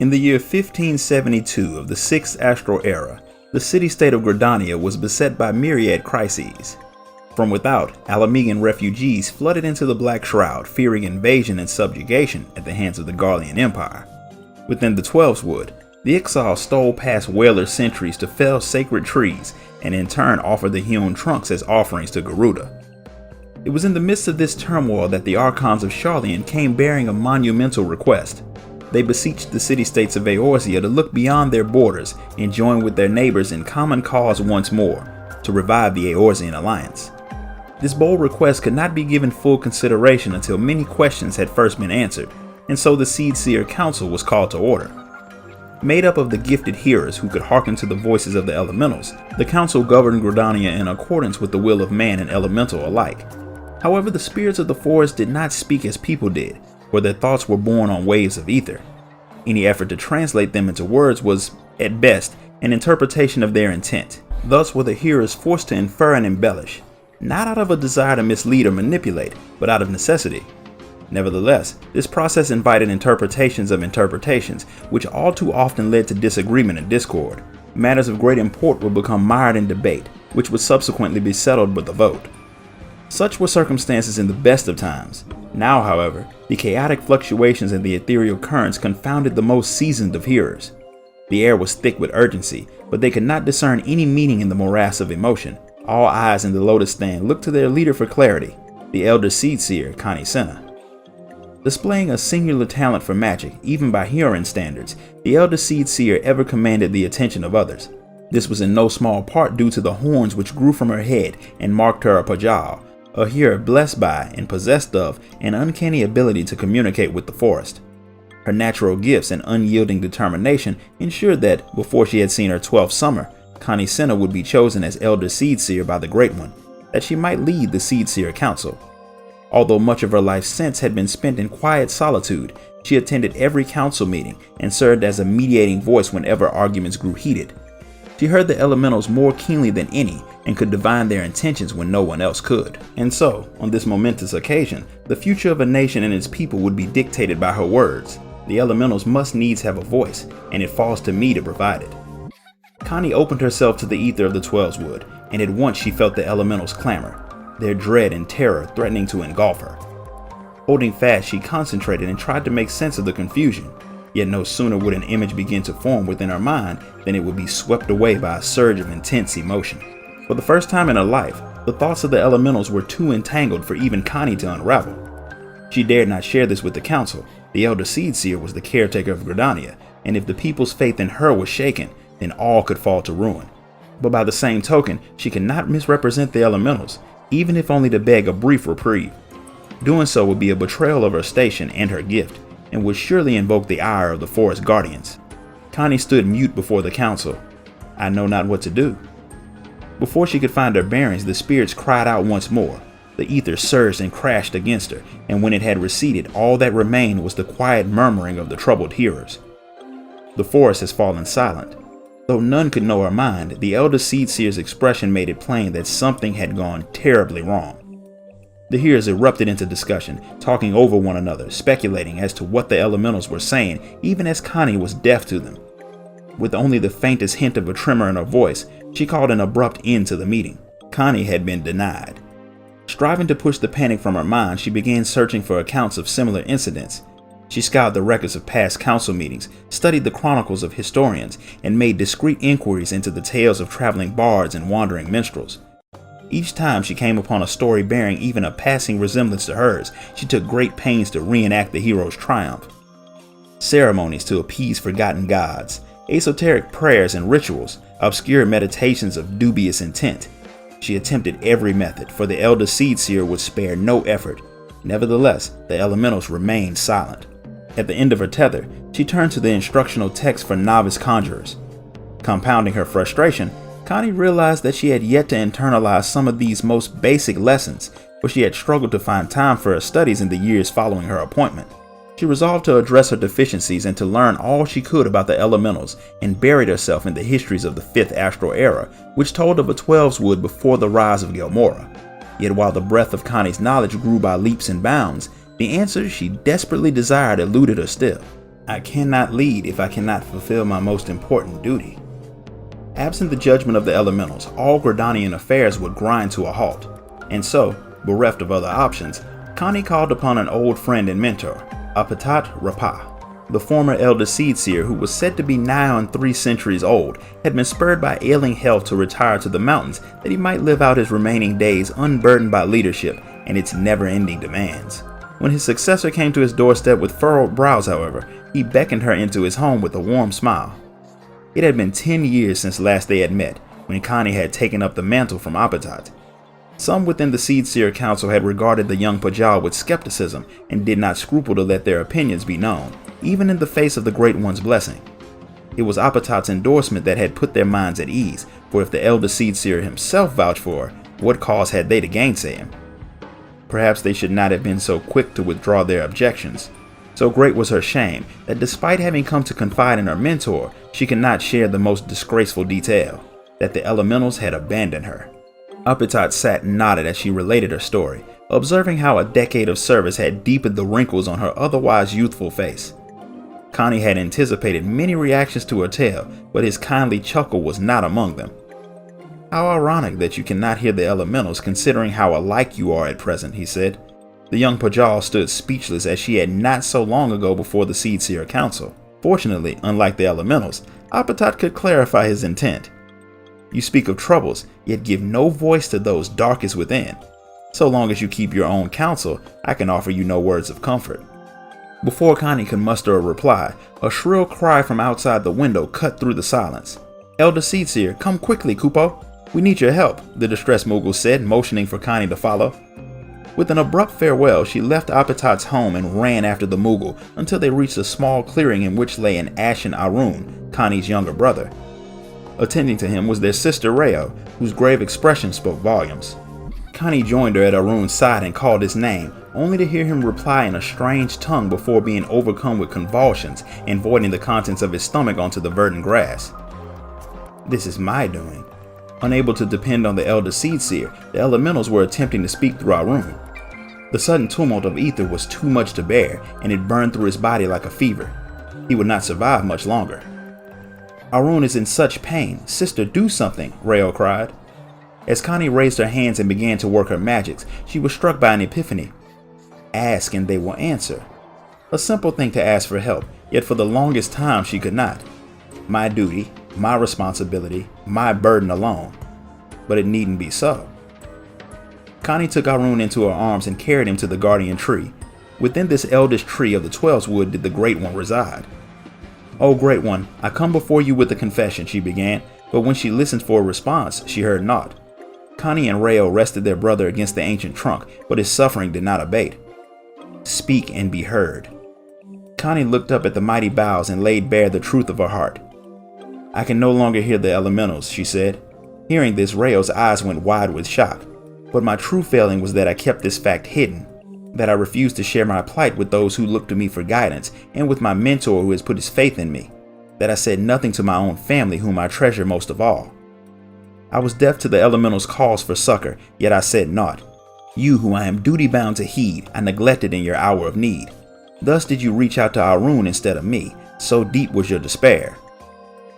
In the year 1572 of the 6th Astral Era, the city-state of Gridania was beset by myriad crises. From without, Alamegan refugees flooded into the Black Shroud, fearing invasion and subjugation at the hands of the Garlean Empire. Within the Twelves Wood, the exiles stole past Whaler sentries to fell sacred trees and in turn offered the hewn trunks as offerings to Garuda. It was in the midst of this turmoil that the Archons of Sharlayan came bearing a monumental request. They beseeched the city-states of Eorzea to look beyond their borders and join with their neighbors in common cause once more, to revive the Eorzean alliance. This bold request could not be given full consideration until many questions had first been answered, and so the Seedseer Council was called to order. Made up of the gifted hearers who could hearken to the voices of the elementals, the council governed Gridania in accordance with the will of man and elemental alike. However, the spirits of the forest did not speak as people did, for their thoughts were borne on waves of ether. Any effort to translate them into words was, at best, an interpretation of their intent. Thus were the hearers forced to infer and embellish, not out of a desire to mislead or manipulate, but out of necessity. Nevertheless, this process invited interpretations of interpretations, which all too often led to disagreement and discord. Matters of great import would become mired in debate, which would subsequently be settled with a vote. Such were circumstances in the best of times. Now, however, the chaotic fluctuations in the ethereal currents confounded the most seasoned of hearers. The air was thick with urgency, but they could not discern any meaning in the morass of emotion. All eyes in the Lotus Stand looked to their leader for clarity, the elder Seedseer, Connie Senna. Displaying a singular talent for magic, even by Huron standards, the elder Seedseer ever commanded the attention of others. This was in no small part due to the horns which grew from her head and marked her a Pajal, a hearer blessed by and possessed of an uncanny ability to communicate with the forest. Her natural gifts and unyielding determination ensured that, before she had seen her 12th summer, Connie Senna would be chosen as elder Seedseer by the Great One. that she might lead the Seedseer Council. Although much of her life since had been spent in quiet solitude, she attended every council meeting and served as a mediating voice whenever arguments grew heated. She heard the elementals more keenly than any and could divine their intentions when no one else could. And so, on this momentous occasion, the future of a nation and its people would be dictated by her words. The elementals must needs have a voice, and it falls to me to provide it. Connie opened herself to the ether of the Twelveswood, and at once she felt the elementals clamor, their dread and terror threatening to engulf her. Holding fast, she concentrated and tried to make sense of the confusion, yet no sooner would an image begin to form within her mind than it would be swept away by a surge of intense emotion. For the first time in her life, the thoughts of the elementals were too entangled for even Connie to unravel. She dared not share this with the council. The elder Seedseer was the caretaker of Gridania, and if the people's faith in her was shaken, then all could fall to ruin. But by the same token, she could not misrepresent the elementals, even if only to beg a brief reprieve. Doing so would be a betrayal of her station and her gift, and would surely invoke the ire of the forest guardians. Connie stood mute before the council. I know not what to do. Before she could find her bearings, the spirits cried out once more. The ether surged and crashed against her, and when it had receded, all that remained was the quiet murmuring of the troubled hearers. The forest has fallen silent. Though none could know her mind, the elder Seedseer's expression made it plain that something had gone terribly wrong. The hearers erupted into discussion, talking over one another, speculating as to what the elementals were saying, even as Connie was deaf to them. With only the faintest hint of a tremor in her voice, she called an abrupt end to the meeting. Connie had been denied. Striving to push the panic from her mind, she began searching for accounts of similar incidents. She scoured the records of past council meetings, studied the chronicles of historians, and made discreet inquiries into the tales of traveling bards and wandering minstrels. Each time she came upon a story bearing even a passing resemblance to hers, she took great pains to reenact the hero's triumph. Ceremonies to appease forgotten gods, esoteric prayers and rituals, obscure meditations of dubious intent. She attempted every method, for the elder Seedseer would spare no effort. Nevertheless, the elementals remained silent. At the end of her tether, she turned to the instructional text for novice conjurers. Compounding her frustration, Connie realized that she had yet to internalize some of these most basic lessons, for she had struggled to find time for her studies in the years following her appointment. She resolved to address her deficiencies and to learn all she could about the elementals, and buried herself in the histories of the 5th Astral Era, which told of a Twelveswood before the rise of Gilmora. Yet while the breadth of Connie's knowledge grew by leaps and bounds, the answers she desperately desired eluded her still. I cannot lead if I cannot fulfill my most important duty. Absent the judgment of the elementals, all Gridanian affairs would grind to a halt. And so, bereft of other options, Connie called upon an old friend and mentor, Apatat Rapa. The former elder Seedseer, who was said to be nigh on 3 centuries old, had been spurred by ailing health to retire to the mountains that he might live out his remaining days unburdened by leadership and its never-ending demands. When his successor came to his doorstep with furrowed brows, however, he beckoned her into his home with a warm smile. It had been 10 years since last they had met, when Connie had taken up the mantle from Apatat. Some within the Seedseer Council had regarded the young Pajal with skepticism and did not scruple to let their opinions be known, even in the face of the Great One's blessing. It was Apatat's endorsement that had put their minds at ease, for if the elder Seedseer himself vouched for her, what cause had they to gainsay him? Perhaps they should not have been so quick to withdraw their objections. So great was her shame that despite having come to confide in her mentor, she could not share the most disgraceful detail, that the elementals had abandoned her. Apatat sat and nodded as she related her story, observing how a decade of service had deepened the wrinkles on her otherwise youthful face. Connie had anticipated many reactions to her tale, but his kindly chuckle was not among them. How ironic that you cannot hear the elementals considering how alike you are at present, he said. The young Pajal stood speechless as she had not so long ago before the Seedseer Council. Fortunately, unlike the elementals, Apatat could clarify his intent. You speak of troubles, yet give no voice to those darkest within. So long as you keep your own counsel, I can offer you no words of comfort. Before Connie could muster a reply, a shrill cry from outside the window cut through the silence. Elder Seedseer, come quickly, Kupo. We need your help, the distressed Mughal said, motioning for Connie to follow. With an abrupt farewell, she left Apatat's home and ran after the Mughal until they reached a small clearing in which lay an ashen Arun, Connie's younger brother. Attending to him was their sister Rayo, whose grave expression spoke volumes. Connie joined her at Arun's side and called his name, only to hear him reply in a strange tongue before being overcome with convulsions and voiding the contents of his stomach onto the verdant grass. This is my doing. Unable to depend on the elder seed seer, the elementals were attempting to speak through Arun. The sudden tumult of ether was too much to bear, and it burned through his body like a fever. He would not survive much longer. Arun is in such pain. Sister, do something, Rael cried. As Connie raised her hands and began to work her magics, she was struck by an epiphany. Ask and they will answer. A simple thing to ask for help, yet for the longest time she could not. My duty, my responsibility, my burden alone. But it needn't be so. Connie took Arun into her arms and carried him to the guardian tree. Within this eldest tree of the 12's wood did the Great One reside. "O Great One, I come before you with a confession," she began, but when she listened for a response, she heard naught. Connie and Rael rested their brother against the ancient trunk, but his suffering did not abate. "Speak and be heard." Connie looked up at the mighty boughs and laid bare the truth of her heart. "I can no longer hear the elementals," she said. Hearing this, Rael's eyes went wide with shock. "But my true failing was that I kept this fact hidden, that I refused to share my plight with those who look to me for guidance, and with my mentor who has put his faith in me, that I said nothing to my own family whom I treasure most of all. I was deaf to the elementals' calls for succor, yet I said naught. You who I am duty-bound to heed, I neglected in your hour of need. Thus did you reach out to Arun instead of me, so deep was your despair.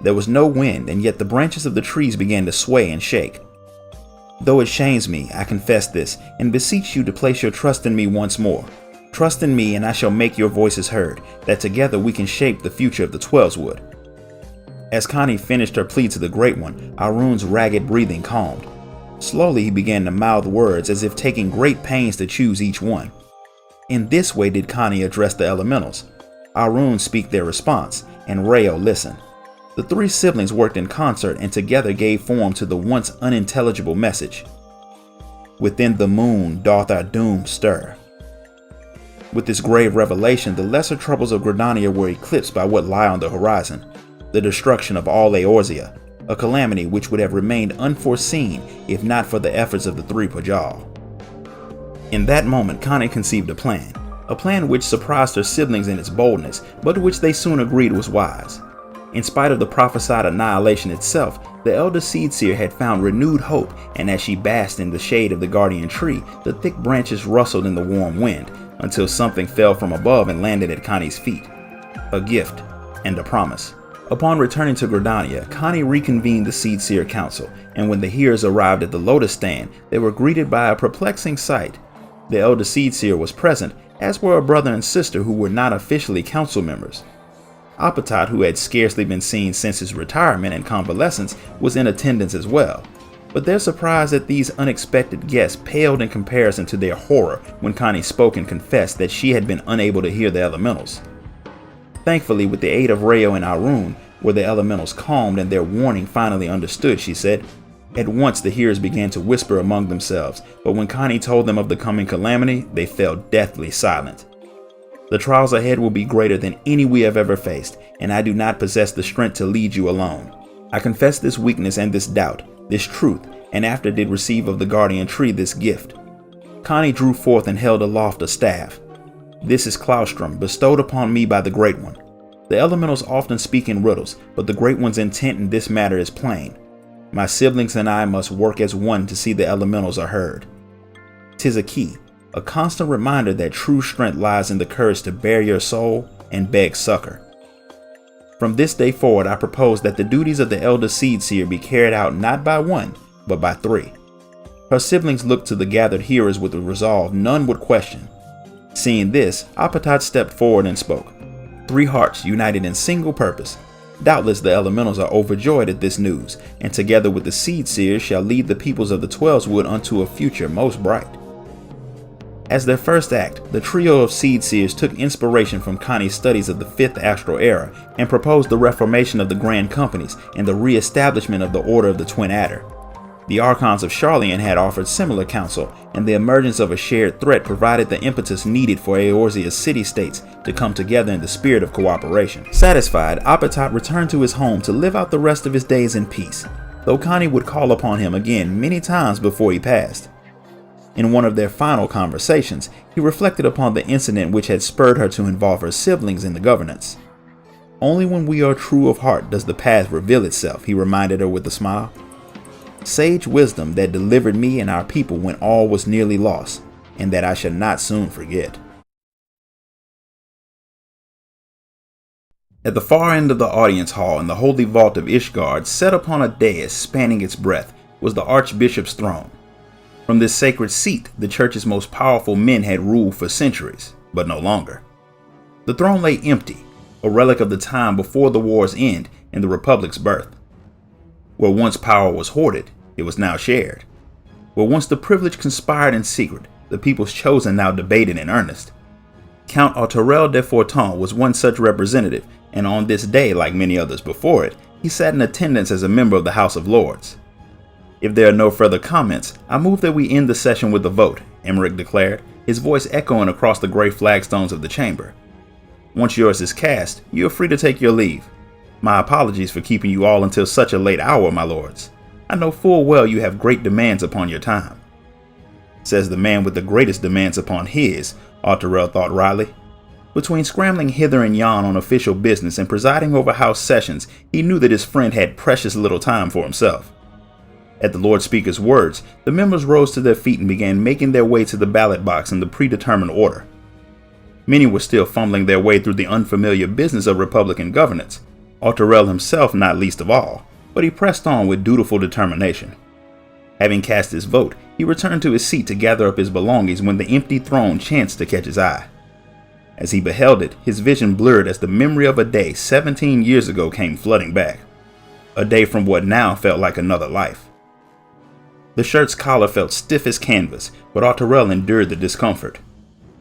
There was no wind, and yet the branches of the trees began to sway and shake. Though it shames me, I confess this, and beseech you to place your trust in me once more. Trust in me, and I shall make your voices heard, that together we can shape the future of the 12's wood." As Connie finished her plea to the Great One, Arun's ragged breathing calmed. Slowly he began to mouth words as if taking great pains to choose each one. In this way did Connie address the elementals. Arun speak their response, and Rael listened. The three siblings worked in concert and together gave form to the once unintelligible message. Within the moon doth our doom stir. With this grave revelation, the lesser troubles of Gridania were eclipsed by what lie on the horizon. The destruction of all Eorzea, a calamity which would have remained unforeseen if not for the efforts of the three Pajal. In that moment, Connie conceived a plan which surprised her siblings in its boldness, but which they soon agreed was wise. In spite of the prophesied annihilation itself, the elder Seedseer had found renewed hope, and as she basked in the shade of the guardian tree, the thick branches rustled in the warm wind, until something fell from above and landed at Connie's feet. A gift and a promise. Upon returning to Gridania, Connie reconvened the Seedseer Council, and when the hearers arrived at the Lotus Stand, they were greeted by a perplexing sight. The elder Seedseer was present, as were a brother and sister who were not officially council members. Appetit, who had scarcely been seen since his retirement and convalescence, was in attendance as well. But their surprise at these unexpected guests paled in comparison to their horror when Connie spoke and confessed that she had been unable to hear the elementals. Thankfully, with the aid of Rael and Arun, were the elementals calmed and their warning finally understood, she said. At once the hearers began to whisper among themselves, but when Connie told them of the coming calamity, they fell deathly silent. The trials ahead will be greater than any we have ever faced, and I do not possess the strength to lead you alone. I confess this weakness and this doubt, this truth, and after did receive of the guardian tree this gift. Connie drew forth and held aloft a staff. This is Claustrum, bestowed upon me by the Great One. The elementals often speak in riddles, but the Great One's intent in this matter is plain. My siblings and I must work as one to see the elementals are heard. 'Tis a key, a constant reminder that true strength lies in the courage to bare your soul and beg succor. From this day forward, I propose that the duties of the elder Seedseer be carried out not by one, but by three. Her siblings looked to the gathered hearers with a resolve none would question. Seeing this, Appetit stepped forward and spoke. Three hearts united in single purpose. Doubtless the elementals are overjoyed at this news, and together with the Seedseers shall lead the peoples of the 12's wood unto a future most bright. As their first act, the trio of Seedseers took inspiration from Connie's studies of the 5th Astral Era and proposed the reformation of the Grand Companies and the re-establishment of the Order of the Twin Adder. The Archons of Sharlayan had offered similar counsel, and the emergence of a shared threat provided the impetus needed for Eorzea's city-states to come together in the spirit of cooperation. Satisfied, Appetit returned to his home to live out the rest of his days in peace, though Connie would call upon him again many times before he passed. In one of their final conversations, he reflected upon the incident which had spurred her to involve her siblings in the governance. Only when we are true of heart does the path reveal itself, he reminded her with a smile. Sage wisdom that delivered me and our people when all was nearly lost, and that I shall not soon forget. At the far end of the audience hall in the holy vault of Ishgard, set upon a dais spanning its breadth, was the Archbishop's throne. From this sacred seat, the church's most powerful men had ruled for centuries, but no longer. The throne lay empty, a relic of the time before the war's end and the Republic's birth. Where once power was hoarded, it was now shared. Where once the privileged conspired in secret, the people's chosen now debated in earnest. Count Arturel de Forton was one such representative, and on this day, like many others before it, he sat in attendance as a member of the House of Lords. If there are no further comments, I move that we end the session with a vote, Emmerich declared, his voice echoing across the gray flagstones of the chamber. Once yours is cast, you are free to take your leave. My apologies for keeping you all until such a late hour, my lords. I know full well you have great demands upon your time. Says the man with the greatest demands upon his, Arturel thought wryly. Between scrambling hither and yon on official business and presiding over house sessions, he knew that his friend had precious little time for himself. At the Lord Speaker's words, the members rose to their feet and began making their way to the ballot box in the predetermined order. Many were still fumbling their way through the unfamiliar business of Republican governance, Arturel himself not least of all, but he pressed on with dutiful determination. Having cast his vote, he returned to his seat to gather up his belongings when the empty throne chanced to catch his eye. As he beheld it, his vision blurred as the memory of a day 17 years ago came flooding back. A day from what now felt like another life. The shirt's collar felt stiff as canvas, but Arturel endured the discomfort.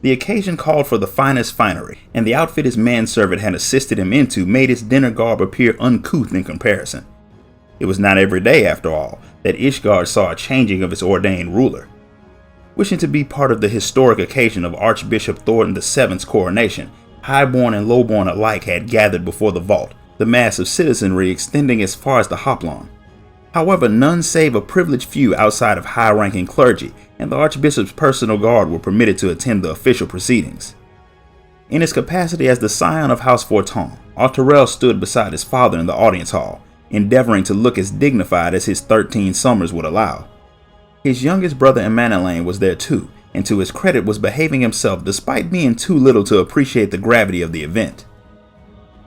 The occasion called for the finest finery, and the outfit his manservant had assisted him into made his dinner garb appear uncouth in comparison. It was not every day, after all, that Ishgard saw a changing of its ordained ruler. Wishing to be part of the historic occasion of Archbishop Thornton VII's coronation, highborn and lowborn alike had gathered before the vault, the mass of citizenry extending as far as the hoplawn. However, none save a privileged few outside of high-ranking clergy and the Archbishop's personal guard were permitted to attend the official proceedings. In his capacity as the scion of House Forton, Arturel stood beside his father in the audience hall, endeavoring to look as dignified as his 13 summers would allow. His youngest brother Emmanuel was there too, and to his credit was behaving himself despite being too little to appreciate the gravity of the event.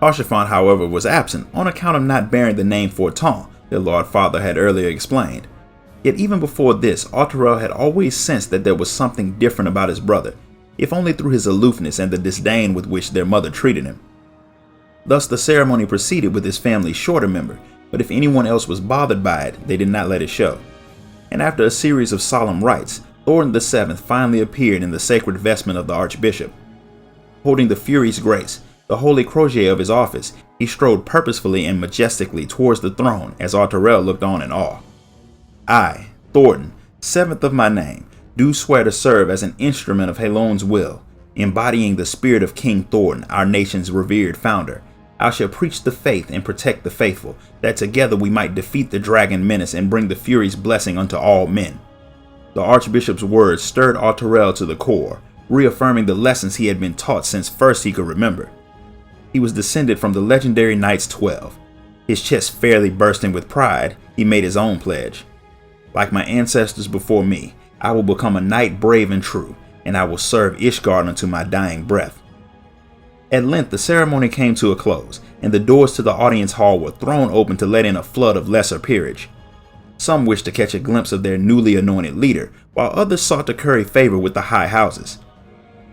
Archifant, however, was absent on account of not bearing the name Forton, the Lord Father had earlier explained. Yet even before this, Arturel had always sensed that there was something different about his brother, if only through his aloofness and the disdain with which their mother treated him. Thus the ceremony proceeded with his family's shorter member, but if anyone else was bothered by it, they did not let it show. And after a series of solemn rites, Thornton VII finally appeared in the sacred vestment of the Archbishop. Holding the Fury's grace, the holy crosier of his office, he strode purposefully and majestically towards the throne as Arturel looked on in awe. I, Thornton, 7th of my name, do swear to serve as an instrument of Halon's will, embodying the spirit of King Thornton, our nation's revered founder. I shall preach the faith and protect the faithful, that together we might defeat the dragon menace and bring the Fury's blessing unto all men. The Archbishop's words stirred Arturel to the core, reaffirming the lessons he had been taught since first he could remember. He was descended from the legendary Knights 12. His chest fairly bursting with pride, he made his own pledge. Like my ancestors before me, I will become a knight brave and true, and I will serve Ishgard unto my dying breath. At length the ceremony came to a close, and the doors to the audience hall were thrown open to let in a flood of lesser peerage. Some wished to catch a glimpse of their newly anointed leader, while others sought to curry favor with the high houses.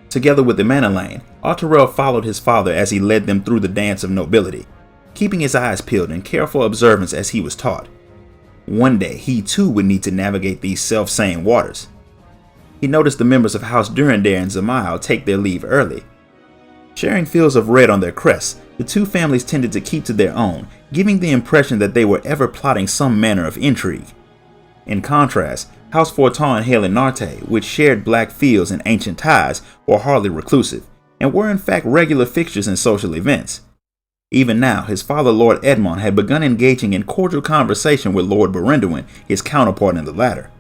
Together with Emmanuel, Arturel followed his father as he led them through the dance of nobility, keeping his eyes peeled in careful observance as he was taught. One day he too would need to navigate these self-same waters. He noticed the members of House Durandare and Zamail take their leave early. Sharing fields of red on their crests, the two families tended to keep to their own, giving the impression that they were ever plotting some manner of intrigue. In contrast, House Forton and Halenarte, which shared black fields and ancient ties, were hardly reclusive, and were in fact regular fixtures in social events. Even now, his father Lord Edmond had begun engaging in cordial conversation with Lord Berendwin, his counterpart in the latter.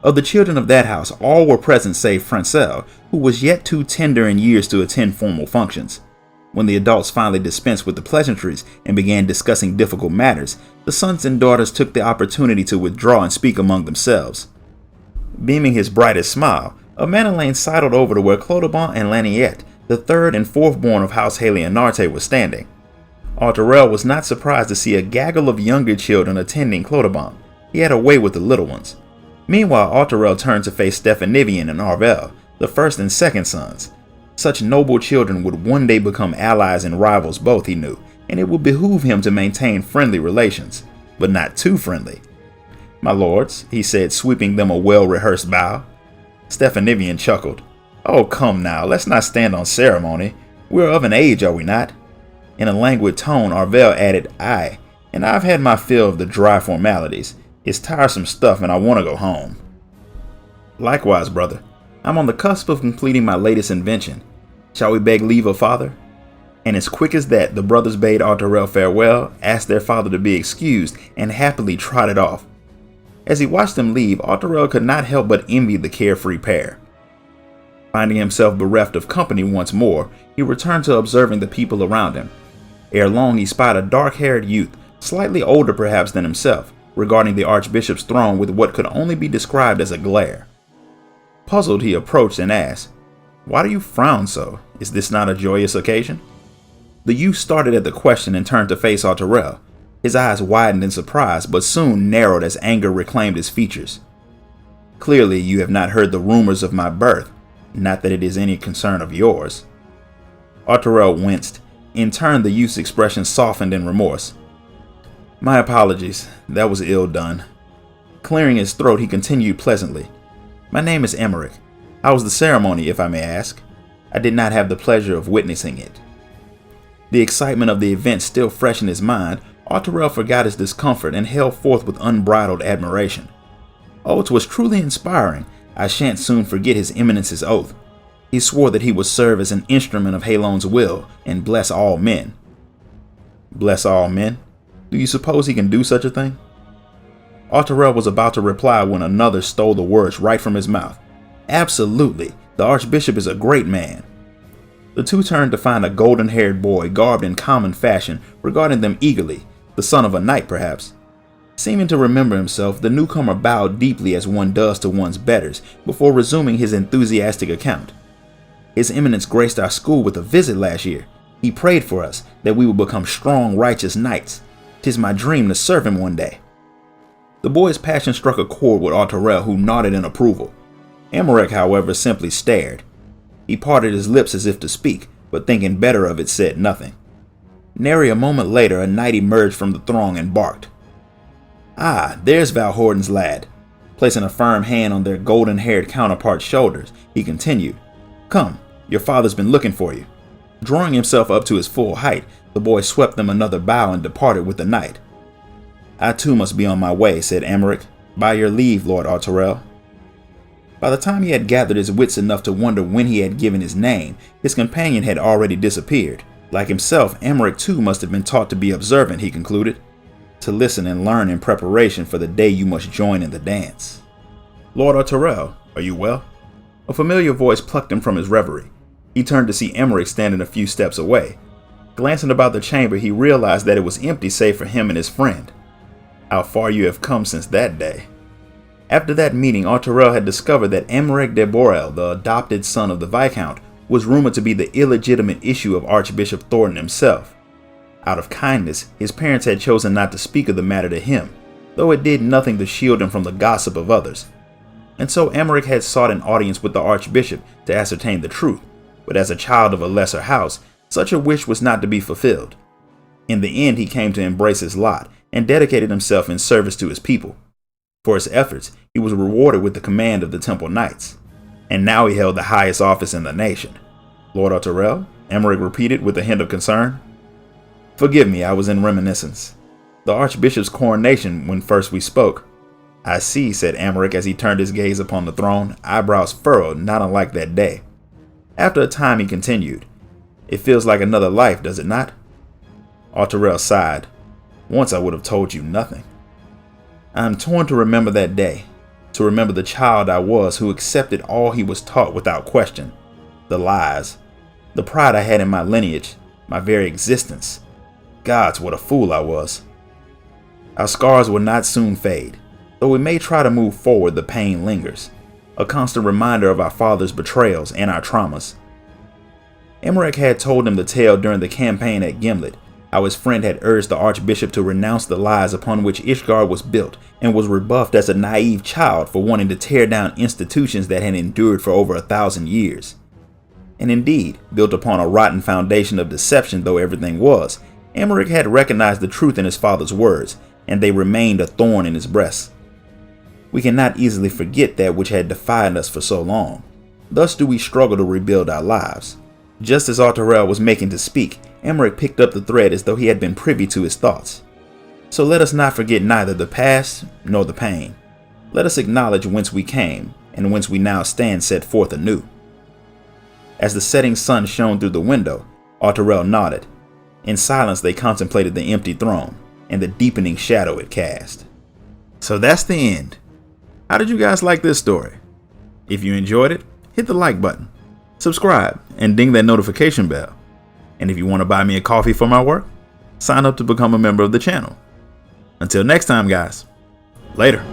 Of the children of that house, all were present save Francel, who was yet too tender in years to attend formal functions. When the adults finally dispensed with the pleasantries and began discussing difficult matters, the sons and daughters took the opportunity to withdraw and speak among themselves. Beaming his brightest smile, Amanelaine sidled over to where Clodobon and Laniette, the third and fourth born of House Halianarte, were standing. Arturel was not surprised to see a gaggle of younger children attending Clodobon. He had a way with the little ones. Meanwhile, Arturel turned to face Stephanivian and Arvel, the first and second sons. Such noble children would one day become allies and rivals both, he knew, and it would behoove him to maintain friendly relations, but not too friendly. "My lords," he said, sweeping them a well-rehearsed bow. Stephanivian chuckled. "Oh, come now, let's not stand on ceremony. We're of an age, are we not?" In a languid tone, Arvel added, "Aye, and I've had my fill of the dry formalities. It's tiresome stuff and I want to go home." "Likewise, brother. I'm on the cusp of completing my latest invention. Shall we beg leave of father?" And as quick as that, the brothers bade Arturel farewell, asked their father to be excused, and happily trotted off. As he watched them leave, Arturel could not help but envy the carefree pair. Finding himself bereft of company once more, he returned to observing the people around him. Ere long, he spied a dark-haired youth, slightly older perhaps than himself, regarding the archbishop's throne with what could only be described as a glare. Puzzled, he approached and asked, "Why do you frown so? Is this not a joyous occasion?" The youth started at the question and turned to face Arturel. His eyes widened in surprise, but soon narrowed as anger reclaimed his features. "Clearly you have not heard the rumors of my birth, not that it is any concern of yours." Arturel winced. In turn, the youth's expression softened in remorse. "My apologies, that was ill done." Clearing his throat, he continued pleasantly, "My name is Emmerich. How was the ceremony, if I may ask? I did not have the pleasure of witnessing it." The excitement of the event still fresh in his mind, Arturel forgot his discomfort and held forth with unbridled admiration. "Oh, 'twas truly inspiring. I shan't soon forget his eminence's oath. He swore that he would serve as an instrument of Halon's will and bless all men." "Bless all men? Do you suppose he can do such a thing?" Arturel was about to reply when another stole the words right from his mouth. "Absolutely. The archbishop is a great man." The two turned to find a golden-haired boy garbed in common fashion, regarding them eagerly, the son of a knight perhaps. Seeming to remember himself, the newcomer bowed deeply as one does to one's betters before resuming his enthusiastic account. "His Eminence graced our school with a visit last year. He prayed for us, that we would become strong, righteous knights. 'Tis my dream to serve him one day." The boy's passion struck a chord with Arturel, who nodded in approval. Emmerich, however, simply stared. He parted his lips as if to speak, but thinking better of it, said nothing. Nary a moment later, a knight emerged from the throng and barked. "Ah, there's Valhorden's lad." Placing a firm hand on their golden-haired counterpart's shoulders, he continued, "Come, your father's been looking for you." Drawing himself up to his full height, the boy swept them another bow and departed with the knight. "I too must be on my way," said Emmerich. "By your leave, Lord Arturel." By the time he had gathered his wits enough to wonder when he had given his name, his companion had already disappeared. Like himself, Emmerich too must have been taught to be observant, he concluded, to listen and learn in preparation for the day you must join in the dance. "Lord Arturel, are you well?" A familiar voice plucked him from his reverie. He turned to see Emmerich standing a few steps away. Glancing about the chamber, he realized that it was empty save for him and his friend. "How far you have come since that day." After that meeting, Arturel had discovered that Emmerich de Borel, the adopted son of the Viscount, was rumored to be the illegitimate issue of Archbishop Thornton himself. Out of kindness, his parents had chosen not to speak of the matter to him, though it did nothing to shield him from the gossip of others. And so Emmerich had sought an audience with the Archbishop to ascertain the truth, but as a child of a lesser house, such a wish was not to be fulfilled. In the end, he came to embrace his lot and dedicated himself in service to his people. For his efforts, he was rewarded with the command of the Temple Knights, and now he held the highest office in the nation. "Lord Arturel?" Emmerich repeated with a hint of concern. "Forgive me, I was in reminiscence. The Archbishop's coronation when first we spoke." "I see," said Emmerich as he turned his gaze upon the throne, eyebrows furrowed, not unlike that day. After a time, he continued, "It feels like another life, does it not?" Arturel sighed. "Once I would have told you nothing." "I am torn to remember that day, to remember the child I was who accepted all he was taught without question. The lies, the pride I had in my lineage, my very existence. Gods, what a fool I was. Our scars will not soon fade. Though we may try to move forward, the pain lingers, a constant reminder of our father's betrayals and our traumas. Emmerich had told him the tale during the campaign at Gimlet, how his friend had urged the archbishop to renounce the lies upon which Ishgard was built and was rebuffed as a naive child for wanting to tear down institutions that had endured for over 1,000 years. And indeed, built upon a rotten foundation of deception though everything was, Emmerich had recognized the truth in his father's words, and they remained a thorn in his breast. We cannot easily forget that which had defied us for so long. Thus do we struggle to rebuild our lives. Just as Arturel was making to speak, Emmerich picked up the thread as though he had been privy to his thoughts. So let us not forget neither the past nor the pain. Let us acknowledge whence we came, and whence we now stand set forth anew. As the setting sun shone through the window, Arturel nodded. In silence they contemplated the empty throne, and the deepening shadow it cast. So that's the end. How did you guys like this story? If you enjoyed it, hit the like button, subscribe, and ding that notification bell. And if you want to buy me a coffee for my work, sign up to become a member of the channel. Until next time, guys. Later.